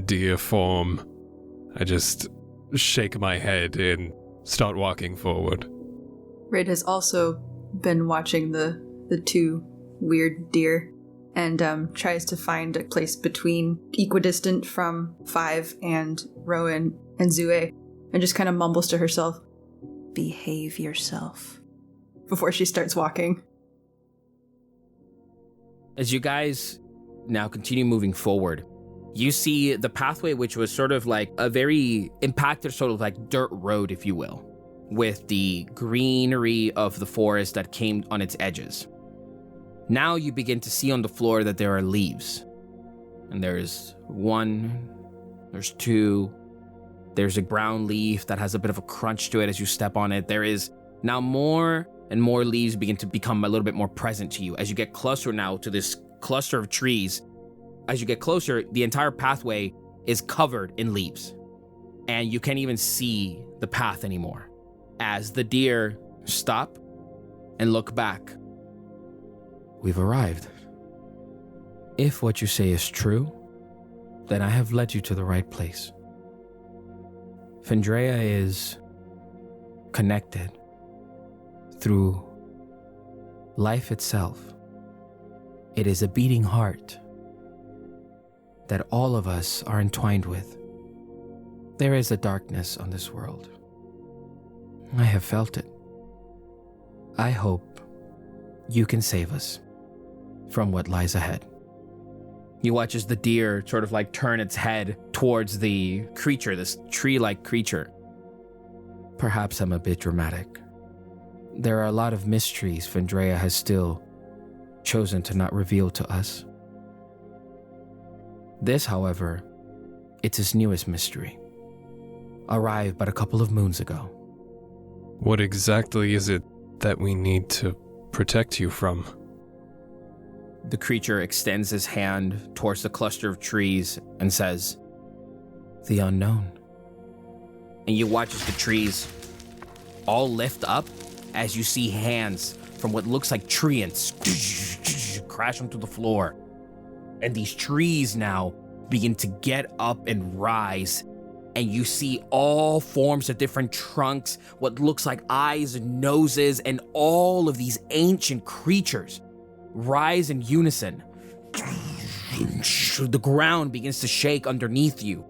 deer form, I just shake my head and start walking forward. Rid has also been watching the two weird deer and tries to find a place between equidistant from Five and Rowan and Zue, and just kind of mumbles to herself, "Behave yourself," before she starts walking. As you guys now continue moving forward, you see the pathway, which was sort of like a very impacted sort of like dirt road, if you will, with the greenery of the forest that came on its edges. Now you begin to see on the floor that there are leaves. And there's one, there's two, there's a brown leaf that has a bit of a crunch to it as you step on it. There is now more and more leaves begin to become a little bit more present to you. As you get closer now to this cluster of trees, as you get closer, the entire pathway is covered in leaves. And you can't even see the path anymore. As the deer stop and look back. We've arrived. If what you say is true, then I have led you to the right place. Fendraeya is connected through life itself. It is a beating heart that all of us are entwined with. There is a darkness on this world. I have felt it. I hope you can save us from what lies ahead. You watch as the deer sort of like turn its head towards the creature, this tree-like creature. Perhaps I'm a bit dramatic. There are a lot of mysteries Fendraeya has still chosen to not reveal to us. This, however, it's his newest mystery. Arrived but a couple of moons ago. What exactly is it that we need to protect you from? The creature extends his hand towards the cluster of trees and says, "The unknown." And you watch as the trees all lift up as you see hands from what looks like treants crash onto the floor. And these trees now begin to get up and rise. And you see all forms of different trunks, what looks like eyes and noses, and all of these ancient creatures rise in unison. The ground begins to shake underneath you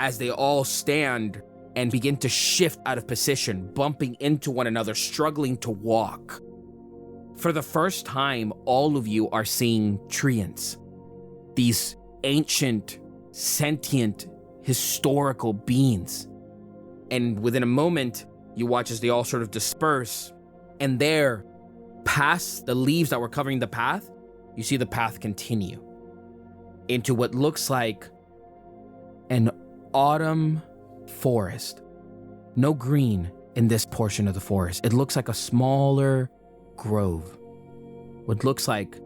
as they all stand and begin to shift out of position, bumping into one another, struggling to walk. For the first time, all of you are seeing treants. These ancient, sentient, historical beings. And within a moment, you watch as they all sort of disperse. And there, past the leaves that were covering the path, you see the path continue into what looks like an autumn forest. No green in this portion of the forest. It looks like a smaller grove. What looks like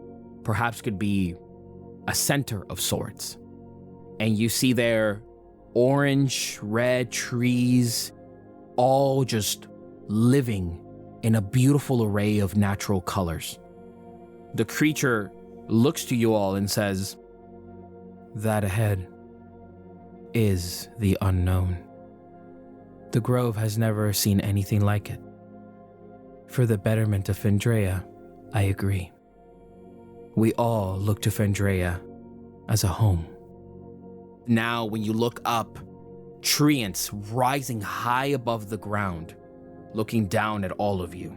perhaps could be a center of sorts. And you see there orange, red trees, all just living in a beautiful array of natural colors. The creature looks to you all and says, "That ahead is the unknown. The grove has never seen anything like it. For the betterment of Fendraeya, I agree. We all look to Fendraeya as a home." Now, when you look up, treants rising high above the ground, looking down at all of you.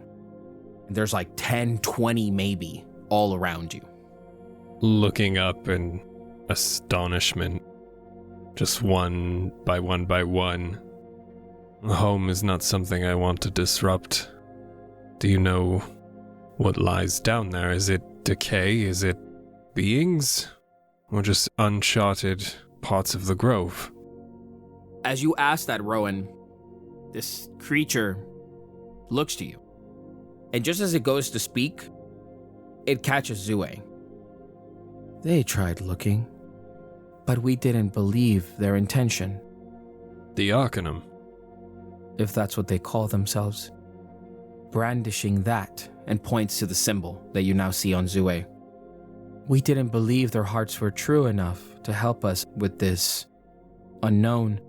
And there's like 10, 20 maybe, all around you. Looking up in astonishment, just one by one. Home is not something I want to disrupt. Do you know what lies down there? Is it decay? Is it beings? Or just uncharted parts of the grove? As you ask that, Rowan, this creature looks to you. And just as it goes to speak, it catches Zue. "They tried looking, but we didn't believe their intention." The Arcanum. If that's what they call themselves. Brandishing that and points to the symbol that you now see on Zue. "We didn't believe their hearts were true enough to help us with this unknown.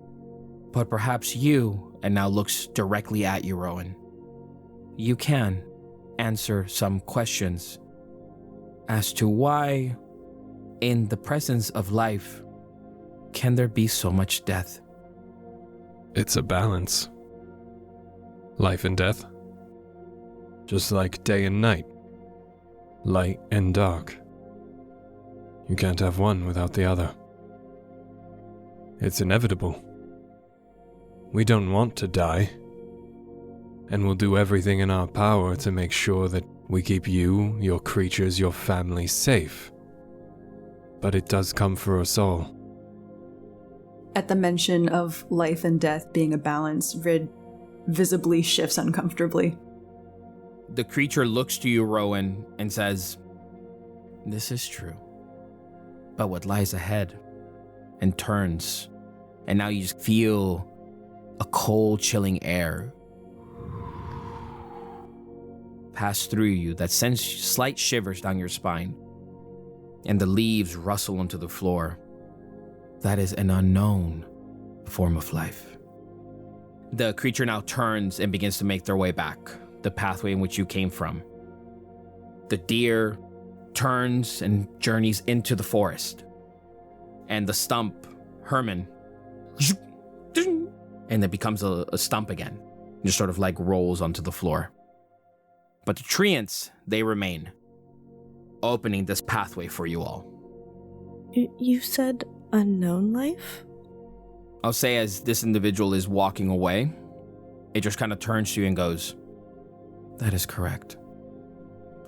But perhaps you," and now looks directly at you, Rowan, "you can answer some questions as to why, in the presence of life, can there be so much death?" It's a balance. Life and death. Just like day and night. Light and dark. You can't have one without the other. It's inevitable. We don't want to die. And we'll do everything in our power to make sure that we keep you, your creatures, your family safe. But it does come for us all. At the mention of life and death being a balance, Rid visibly shifts uncomfortably. The creature looks to you, Rowan, and says, "This is true. But what lies ahead?" And turns. And now you just feel a cold, chilling air pass through you that sends slight shivers down your spine. And the leaves rustle onto the floor. That is an unknown form of life. The creature now turns and begins to make their way back, the pathway in which you came from. The deer turns and journeys into the forest. and the stump, Herman, and it becomes a stump again. Just sort of like rolls onto the floor. But the treants, they remain, opening this pathway for you all. You said unknown life? I'll say as this individual is walking away, it just kind of turns to you and goes, "That is correct.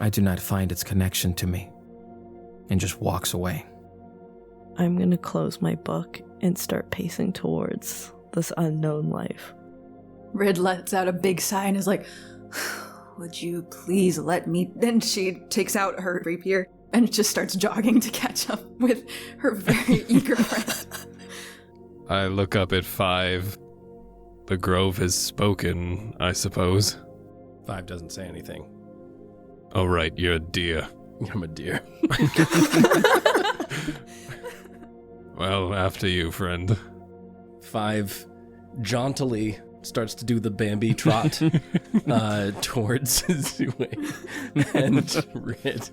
I do not find its connection to me," and just walks away. I'm gonna close my book and start pacing towards this unknown life. Rid lets out a big sigh and is like, "Would you please let me?" Then she takes out her rapier and just starts jogging to catch up with her very eager friend. I look up at 5. The grove has spoken, I suppose. 5 doesn't say anything. Oh, right, you're a deer. I'm a deer. Well, after you, friend. 5 jauntily starts to do the Bambi trot towards Zue and Rid.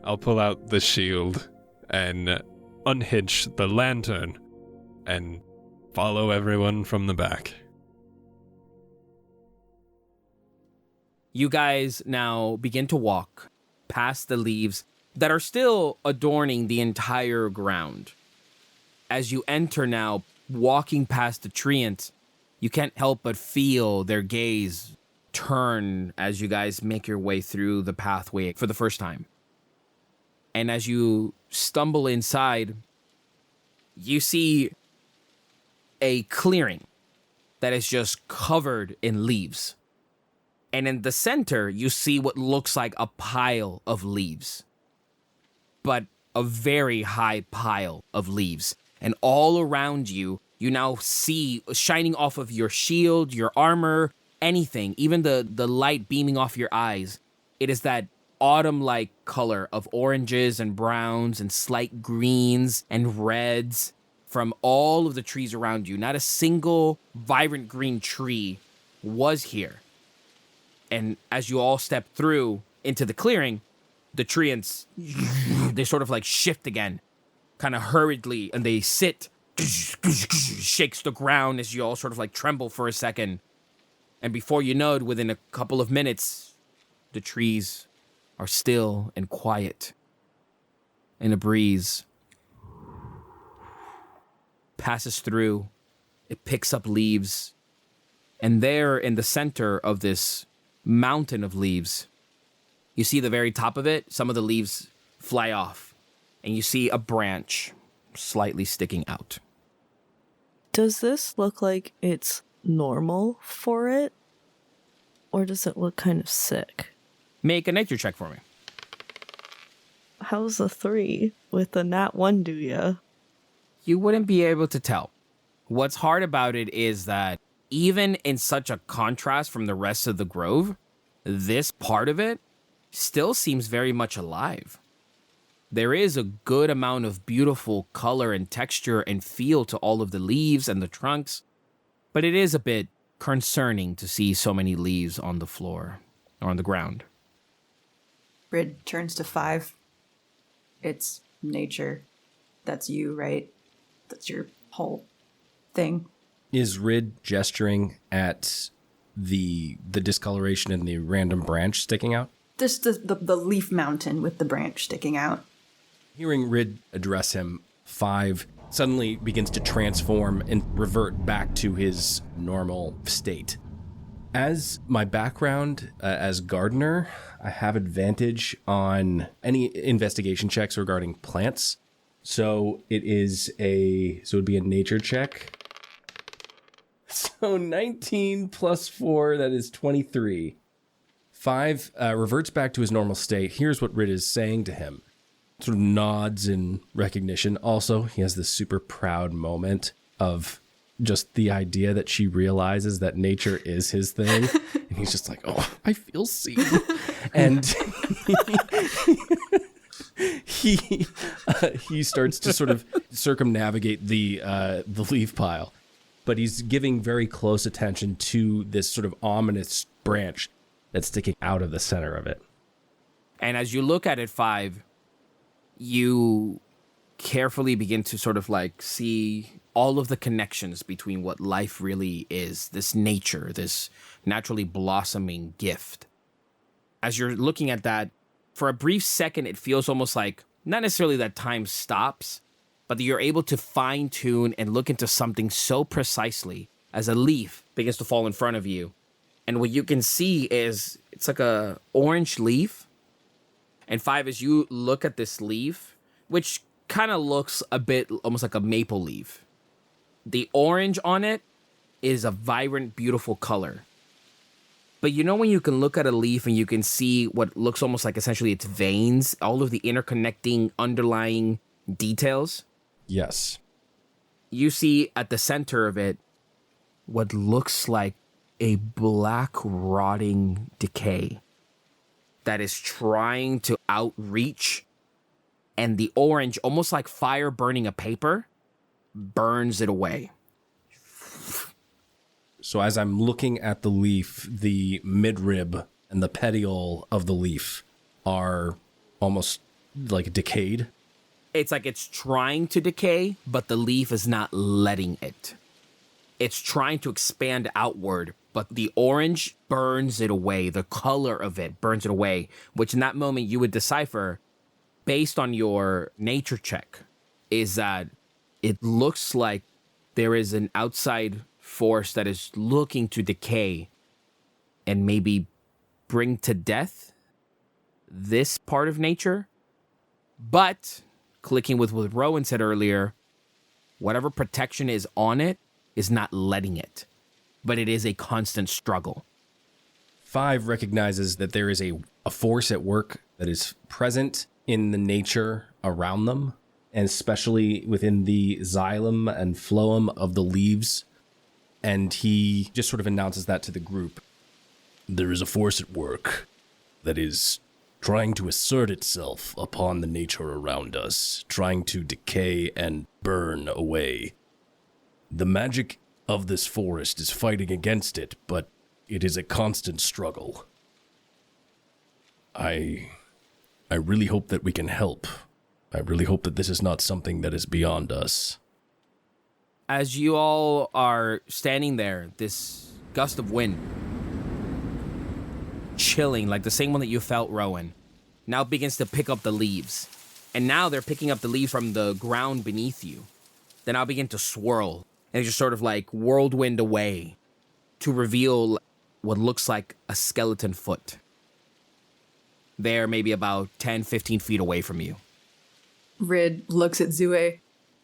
I'll pull out the shield and unhitch the lantern and follow everyone from the back. You guys now begin to walk past the leaves that are still adorning the entire ground. As you enter now, walking past the treants, you can't help but feel their gaze turn as you guys make your way through the pathway for the first time. And as you stumble inside, you see a clearing that is just covered in leaves. And in the center, you see what looks like a pile of leaves, but a very high pile of leaves. And all around you, you now see shining off of your shield, your armor, anything, even the light beaming off your eyes. It is that autumn-like color of oranges and browns and slight greens and reds from all of the trees around you. Not a single vibrant green tree was here. And as you all step through into the clearing, the treants, they sort of like shift again, kind of hurriedly, and they sit, shakes the ground as you all sort of like tremble for a second. And before you know it, within a couple of minutes, the trees are still and quiet. And a breeze passes through, it picks up leaves, and there in the center of this mountain of leaves, you see the very top of it, some of the leaves fly off, and you see a branch slightly sticking out. Does this look like it's normal for it? Or does it look kind of sick? Make a nature check for me. How's a 3 with a nat 1 do ya? You wouldn't be able to tell. What's hard about it is that even in such a contrast from the rest of the grove, this part of it still seems very much alive. There is a good amount of beautiful color and texture and feel to all of the leaves and the trunks, but it is a bit concerning to see so many leaves on the floor or on the ground. Rid turns to 5. It's nature. That's you, right? That's your whole thing. Is Rid gesturing at the discoloration and the random branch sticking out? Just the leaf mountain with the branch sticking out. Hearing Rid address him, 5 suddenly begins to transform and revert back to his normal state. As my background as gardener, I have advantage on any investigation checks regarding plants. So it'd be a nature check. So 19 plus 4, that is 23. 5 reverts back to his normal state. Here's what Rid is saying to him. Sort of nods in recognition. Also, he has this super proud moment of just the idea that she realizes that nature is his thing. And he's just like, oh, I feel seen. And he starts to sort of circumnavigate the leaf pile. But he's giving very close attention to this sort of ominous branch that's sticking out of the center of it. And as you look at it, 5, you carefully begin to sort of like see all of the connections between what life really is, this nature, this naturally blossoming gift. As you're looking at that, for a brief second, it feels almost like, not necessarily that time stops, but that you're able to fine tune and look into something so precisely as a leaf begins to fall in front of you. And what you can see is, it's like a orange leaf. And 5, as you look at this leaf, which kind of looks a bit almost like a maple leaf, the orange on it is a vibrant, beautiful color. But you know when you can look at a leaf and you can see what looks almost like essentially its veins, all of the interconnecting underlying details? Yes. You see at the center of it what looks like a black rotting decay that is trying to outreach, and the orange, almost like fire burning a paper, burns it away. So as I'm looking at the leaf, the midrib and the petiole of the leaf are almost like decayed. It's like it's trying to decay, but the leaf is not letting it. It's trying to expand outward, but the orange burns it away. The color of it burns it away, which in that moment you would decipher, based on your nature check, is that it looks like there is an outside force that is looking to decay and maybe bring to death this part of nature. But, clicking with what Rowan said earlier, whatever protection is on it is not letting it, but it is a constant struggle. 5 recognizes that there is a force at work that is present in the nature around them, and especially within the xylem and phloem of the leaves. And he just sort of announces that to the group. There is a force at work that is trying to assert itself upon the nature around us, trying to decay and burn away. The magic of this forest is fighting against it, but it is a constant struggle. I really hope that we can help. I really hope that this is not something that is beyond us. As you all are standing there, this gust of wind, chilling, like the same one that you felt, Rowan, now begins to pick up the leaves. And now they're picking up the leaves from the ground beneath you. They now begin to swirl and just sort of like whirlwind away to reveal what looks like a skeleton foot. They're maybe about 10, 15 feet away from you. Rid looks at Zue.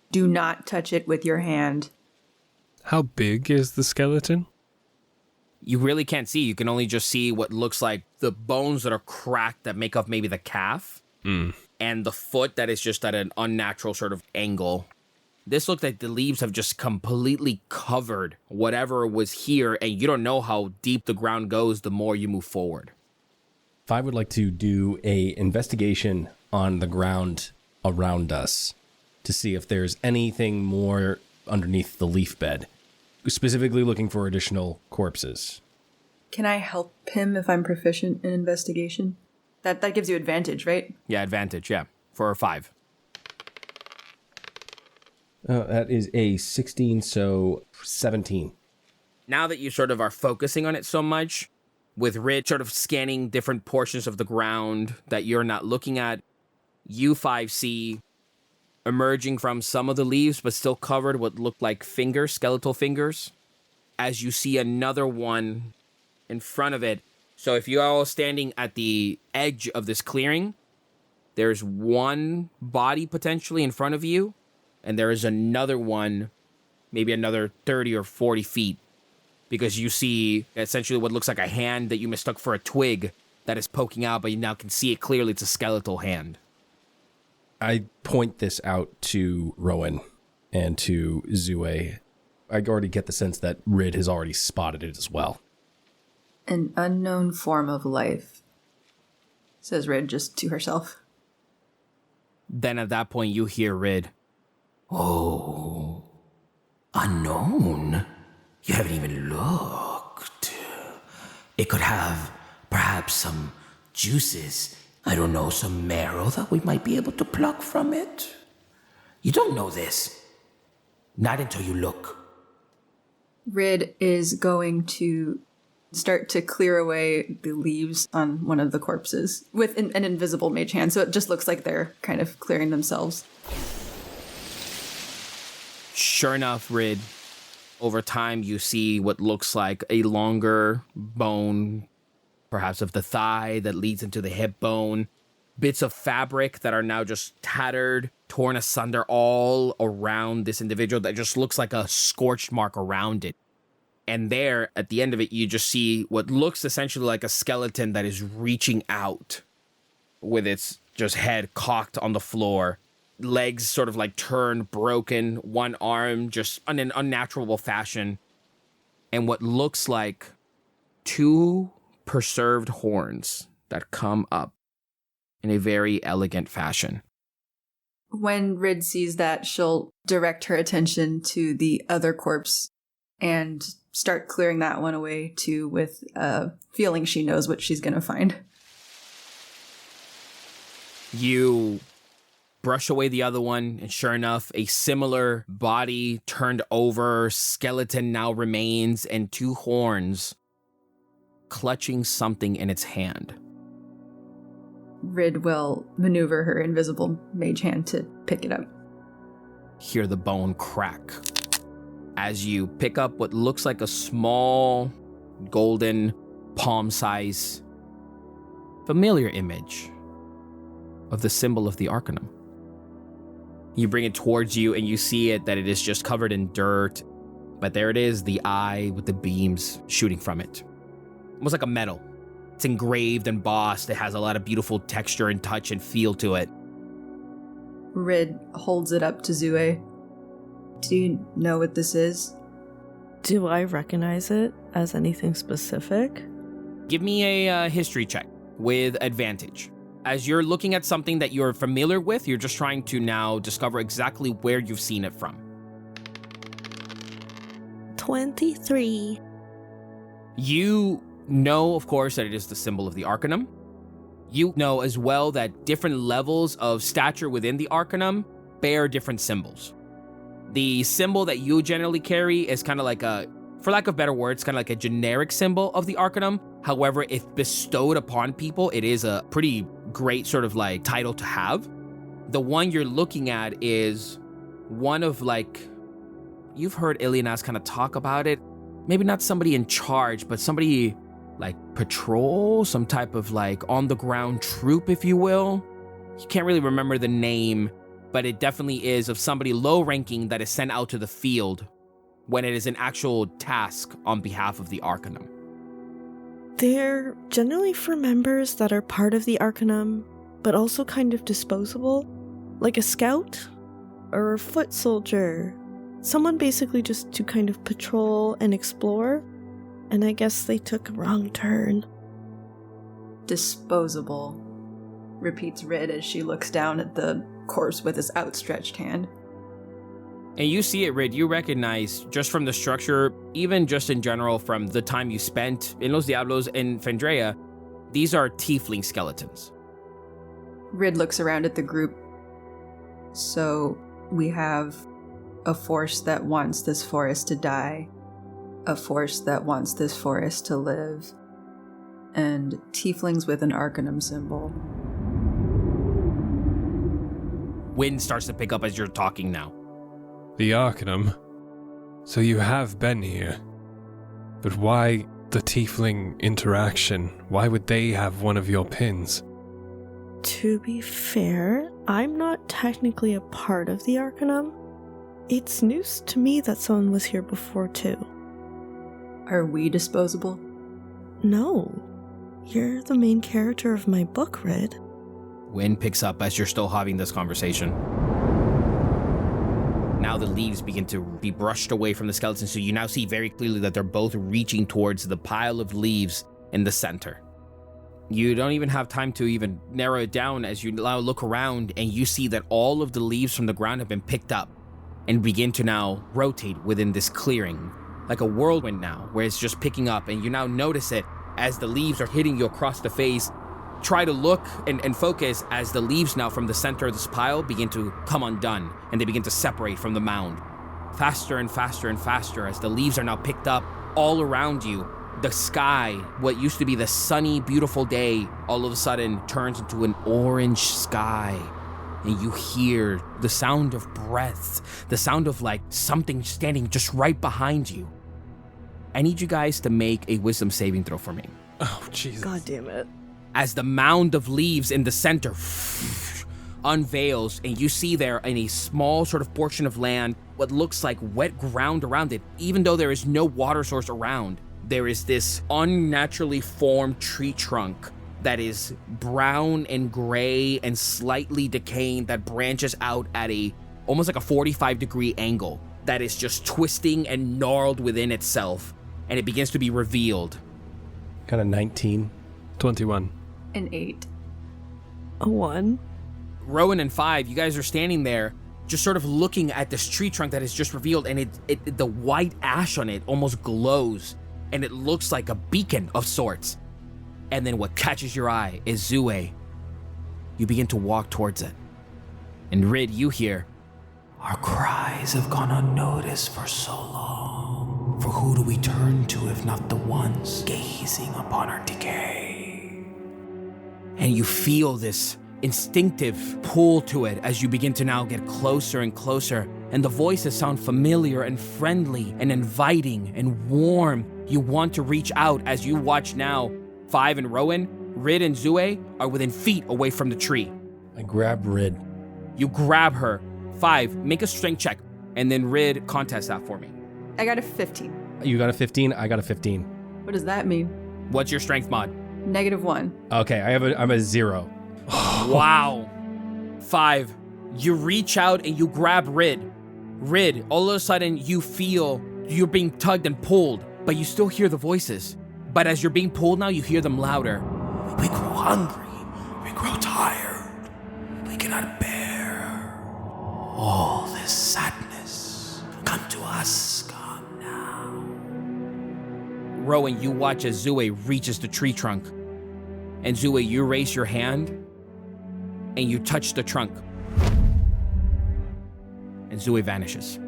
Do not touch it with your hand. How big is the skeleton? You really can't see. You can only just see what looks like the bones that are cracked that make up maybe the calf. And the foot that is just at an unnatural sort of angle. This looks like the leaves have just completely covered whatever was here, and you don't know how deep the ground goes the more you move forward. 5 would like to do a investigation on the ground around us to see if there's anything more underneath the leaf bed, specifically looking for additional corpses. Can I help him if I'm proficient in investigation? That gives you advantage, right? Yeah, advantage, yeah, for 5. That is a 16, so 17. Now that you sort of are focusing on it so much, with Rid sort of scanning different portions of the ground that you're not looking at, you 5 see emerging from some of the leaves, but still covered what looked like fingers, skeletal fingers, as you see another one in front of it. So if you're all standing at the edge of this clearing, there's one body potentially in front of you, and there is another one, maybe another 30 or 40 feet, because you see essentially what looks like a hand that you mistook for a twig that is poking out, but you now can see it clearly. It's a skeletal hand. I point this out to Rowan and to Zue. I already get the sense that Rid has already spotted it as well. An unknown form of life, says Rid just to herself. Then at that point, you hear Rid. Oh, unknown? You haven't even looked. It could have perhaps some juices. I don't know, some marrow that we might be able to pluck from it. You don't know this. Not until you look. Rid is going to start to clear away the leaves on one of the corpses with an invisible mage hand, so it just looks like they're kind of clearing themselves. Sure enough, Rid, over time you see what looks like a longer bone, perhaps of the thigh that leads into the hip bone, bits of fabric that are now just tattered, torn asunder all around this individual that just looks like a scorched mark around it. And there, at the end of it, you just see what looks essentially like a skeleton that is reaching out with its just head cocked on the floor, legs sort of like turned, broken, one arm just in an unnatural fashion, and what looks like 2 preserved horns that come up in a very elegant fashion. When Rid sees that, she'll direct her attention to the other corpse and start clearing that one away too, with a feeling she knows what she's going to find. You brush away the other one, and sure enough, a similar body turned over, skeleton now remains, and 2 horns clutching something in its hand. Rid will maneuver her invisible mage hand to pick it up. Hear the bone crack as you pick up what looks like a small, golden, palm-size, familiar image of the symbol of the Arcanum. You bring it towards you, and you see it that it is just covered in dirt, but there it is, the eye with the beams shooting from it. Almost like a medal. It's engraved and embossed. It has a lot of beautiful texture and touch and feel to it. Rid holds it up to Zue. Do you know what this is? Do I recognize it as anything specific? Give me a history check with advantage. As you're looking at something that you're familiar with, you're just trying to now discover exactly where you've seen it from. 23. You know, of course, that it is the symbol of the Arcanum. You know as well that different levels of stature within the Arcanum bear different symbols. The symbol that you generally carry is kind of like a, for lack of better words, kind of like a generic symbol of the Arcanum. However, if bestowed upon people, it is a pretty great sort of like title to have. The one you're looking at is one of like, you've heard Ilianas kind of talk about it. Maybe not somebody in charge, but somebody like patrol, some type of like on the ground troop, if you will. You can't really remember the name, but it definitely is of somebody low ranking that is sent out to the field when it is an actual task on behalf of the Arcanum. They're generally for members that are part of the Arcanum, but also kind of disposable, like a scout or a foot soldier. Someone basically just to kind of patrol and explore, and I guess they took a wrong turn. Disposable, repeats Rid as she looks down at the corpse with his outstretched hand. And you see it, Rid, you recognize just from the structure, even just in general from the time you spent in Los Diablos and Fendraeya, these are tiefling skeletons. Rid looks around at the group. So we have a force that wants this forest to die, a force that wants this forest to live, and tieflings with an Arcanum symbol. Wind starts to pick up as you're talking now. The Arcanum? So you have been here. But why the tiefling interaction? Why would they have one of your pins? To be fair, I'm not technically a part of the Arcanum. It's news to me that someone was here before too. Are we disposable? No. You're the main character of my book, Rid. Wind picks up as you're still having this conversation. Now the leaves begin to be brushed away from the skeleton, so you now see very clearly that they're both reaching towards the pile of leaves in the center. You don't even have time to even narrow it down as you now look around and you see that all of the leaves from the ground have been picked up and begin to now rotate within this clearing, like a whirlwind now, where it's just picking up, and you now notice it as the leaves are hitting you across the face. try to look and focus as the leaves now from the center of this pile begin to come undone and they begin to separate from the mound. Faster and faster and faster as the leaves are now picked up all around you. The sky, what used to be the sunny, beautiful day, all of a sudden turns into an orange sky. And you hear the sound of breath, the sound of like something standing just right behind you. I need you guys to make a wisdom saving throw for me. Oh, Jesus. God damn it. As the mound of leaves in the center unveils, and you see there in a small sort of portion of land what looks like wet ground around it. Even though there is no water source around, there is this unnaturally formed tree trunk that is brown and gray and slightly decaying, that branches out at a almost like a 45-degree angle, that is just twisting and gnarled within itself, and it begins to be revealed. Got a 19. 21. An 8. A 1. Rowan and 5, you guys are standing there just sort of looking at this tree trunk that is just revealed, and the white ash on it almost glows, and it looks like a beacon of sorts. And then what catches your eye is Zue. You begin to walk towards it. And Rid, you hear, Our cries have gone unnoticed for so long. For who do we turn to if not the ones gazing upon our decay? and you feel this instinctive pull to it as you begin to now get closer and closer, and the voices sound familiar and friendly and inviting and warm. You want to reach out as you watch now. Five and Rowan, Rid and Zue are within feet away from the tree. I grab Rid. You grab her. Five, make a strength check, and then Rid, contest that for me. I got a 15. You got a 15? I got a 15. What does that mean? What's your strength mod? -1. Okay, I'm a 0. Wow. Five, you reach out and you grab Rid. Rid, all of a sudden you feel you're being tugged and pulled, but you still hear the voices. But as you're being pulled now, you hear them louder. We grow hungry. We grow tired. We cannot bear all this sadness. Come to us. Come now. Rowan, you watch as Zue reaches the tree trunk. And Zue, you raise your hand and you touch the trunk. And Zue vanishes.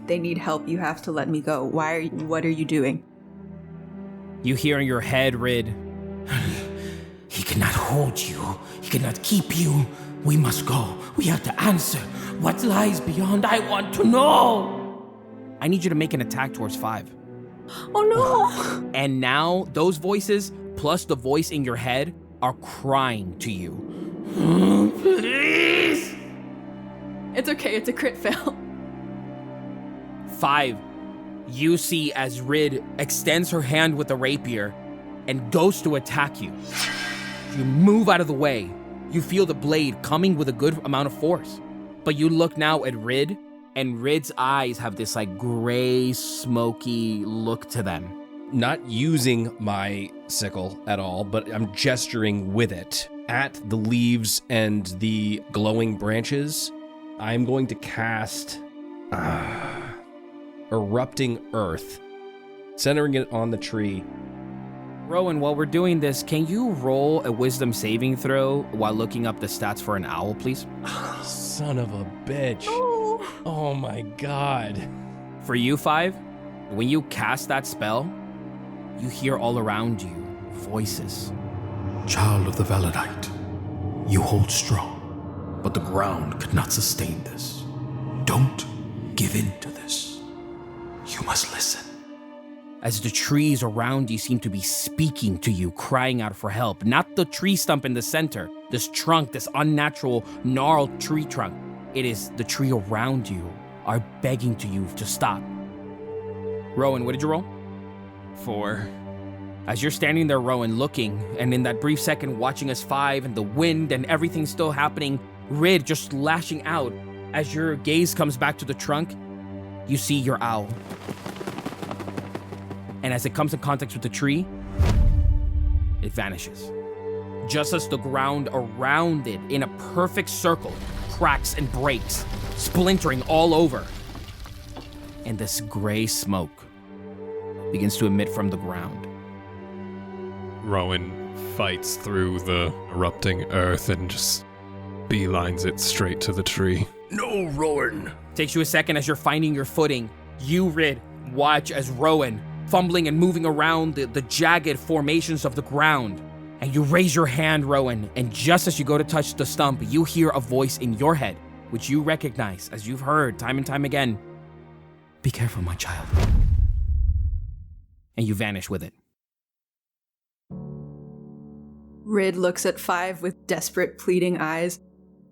They need help. You have to let me go. What are you doing? You hear in your head, Rid. He cannot hold you. He cannot keep you. We must go. We have to answer. What lies beyond? I want to know. I need you to make an attack towards Five. Oh no! And now those voices, plus the voice in your head, are crying to you. Please. It's okay. It's a crit fail. Five, you see as Rid extends her hand with the rapier and goes to attack you. You move out of the way. You feel the blade coming with a good amount of force. But you look now at Rid, and Rid's eyes have this like gray, smoky look to them. Not using my sickle at all, but I'm gesturing with it at the leaves and the glowing branches. I'm going to cast Erupting Earth, centering it on the tree. Rowan, while we're doing this, can you roll a wisdom saving throw while looking up the stats for an owl, please? Son of a bitch. Oh my god. For you, Five, when you cast that spell, you hear all around you voices. Child of the Validite, you hold strong, but the ground could not sustain this. Don't give in to this. You must listen. As the trees around you seem to be speaking to you, crying out for help. Not the tree stump in the center, this trunk, this unnatural, gnarled tree trunk. It is the tree around you are begging to you to stop. Rowan, what did you roll? 4. As you're standing there, Rowan, looking, and in that brief second watching as Five and the wind and everything still happening, Rid just lashing out. As your gaze comes back to the trunk, you see your owl. And as it comes in contact with the tree, it vanishes. Just as the ground around it, in a perfect circle, cracks and breaks, splintering all over. And this gray smoke begins to emit from the ground. Rowan fights through the erupting earth and just beelines it straight to the tree. No, Rowan. Takes you a second as you're finding your footing. You, Rid, watch as Rowan, fumbling and moving around the jagged formations of the ground. And you raise your hand, Rowan, and just as you go to touch the stump, you hear a voice in your head, which you recognize as you've heard time and time again. Be careful, my child. And you vanish with it. Rid looks at Five with desperate, pleading eyes.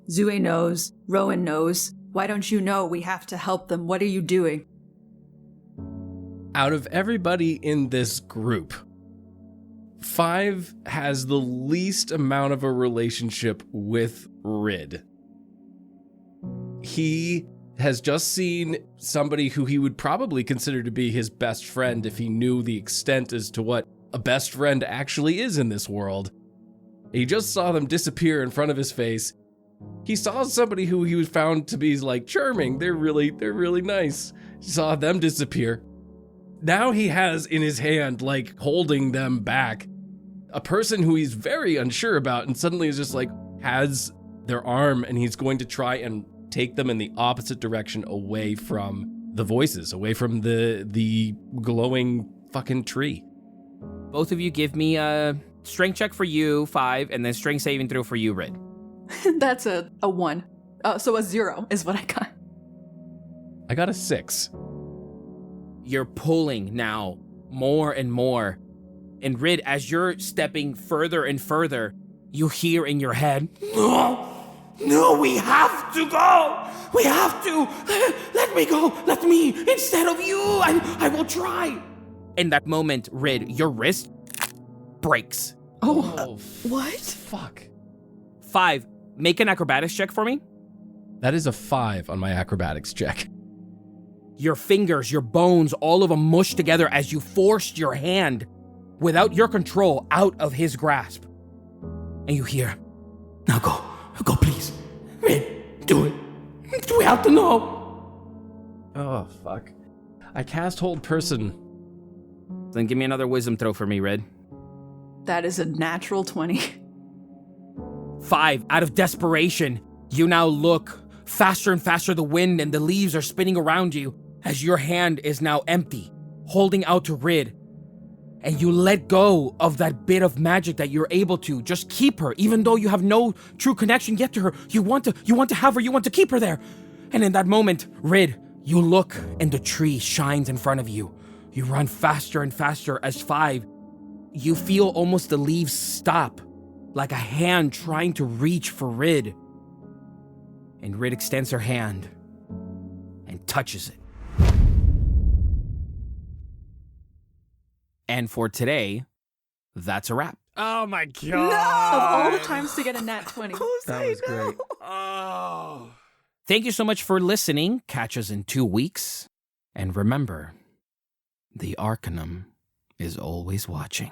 Zue knows. Rowan knows. Why don't you know? We have to help them. What are you doing? Out of everybody in this group, Five has the least amount of a relationship with Rid. He has just seen somebody who he would probably consider to be his best friend if he knew the extent as to what a best friend actually is in this world. He just saw them disappear in front of his face. He saw somebody who he was found to be like charming. They're really nice. He saw them disappear. Now he has in his hand, like holding them back, a person who he's very unsure about, and suddenly is just like has their arm, and he's going to try and take them in the opposite direction, away from the voices, away from the glowing fucking tree. Both of you give me a strength check for you, 5, and then strength saving throw for you, Rid. That's a 1. So a 0 is what I got. I got a 6. You're pulling now more and more. And Rid, as you're stepping further and further, you hear in your head, No, we have to go. We have to. Let me go. Let me. Instead of you, I will try. In that moment, Rid, your wrist breaks. What? Fuck. 5, make an acrobatics check for me. That is a 5 on my acrobatics check. Your fingers, your bones, all of them mushed together as you forced your hand, without your control, out of his grasp. And you hear, Now go, please. Rid, do it. We have to know. Oh, fuck. I cast Hold Person. Then give me another wisdom throw for me, Rid. That is a natural 20. 5, out of desperation, you now look. Faster and faster the wind and the leaves are spinning around you as your hand is now empty, holding out to Rid. And you let go of that bit of magic that you're able to just keep her, even though you have no true connection yet to her. You want to have her, you want to keep her there. And in that moment, Rid, you look and the tree shines in front of you. You run faster and faster as 5. You feel almost the leaves stop, like a hand trying to reach for Rid. And Rid extends her hand and touches it. And for today, that's a wrap. Oh my god. Of all the times to get a nat 20. That was great. Oh. Thank you so much for listening. Catch us in 2 weeks. And remember, the Arcanum is always watching.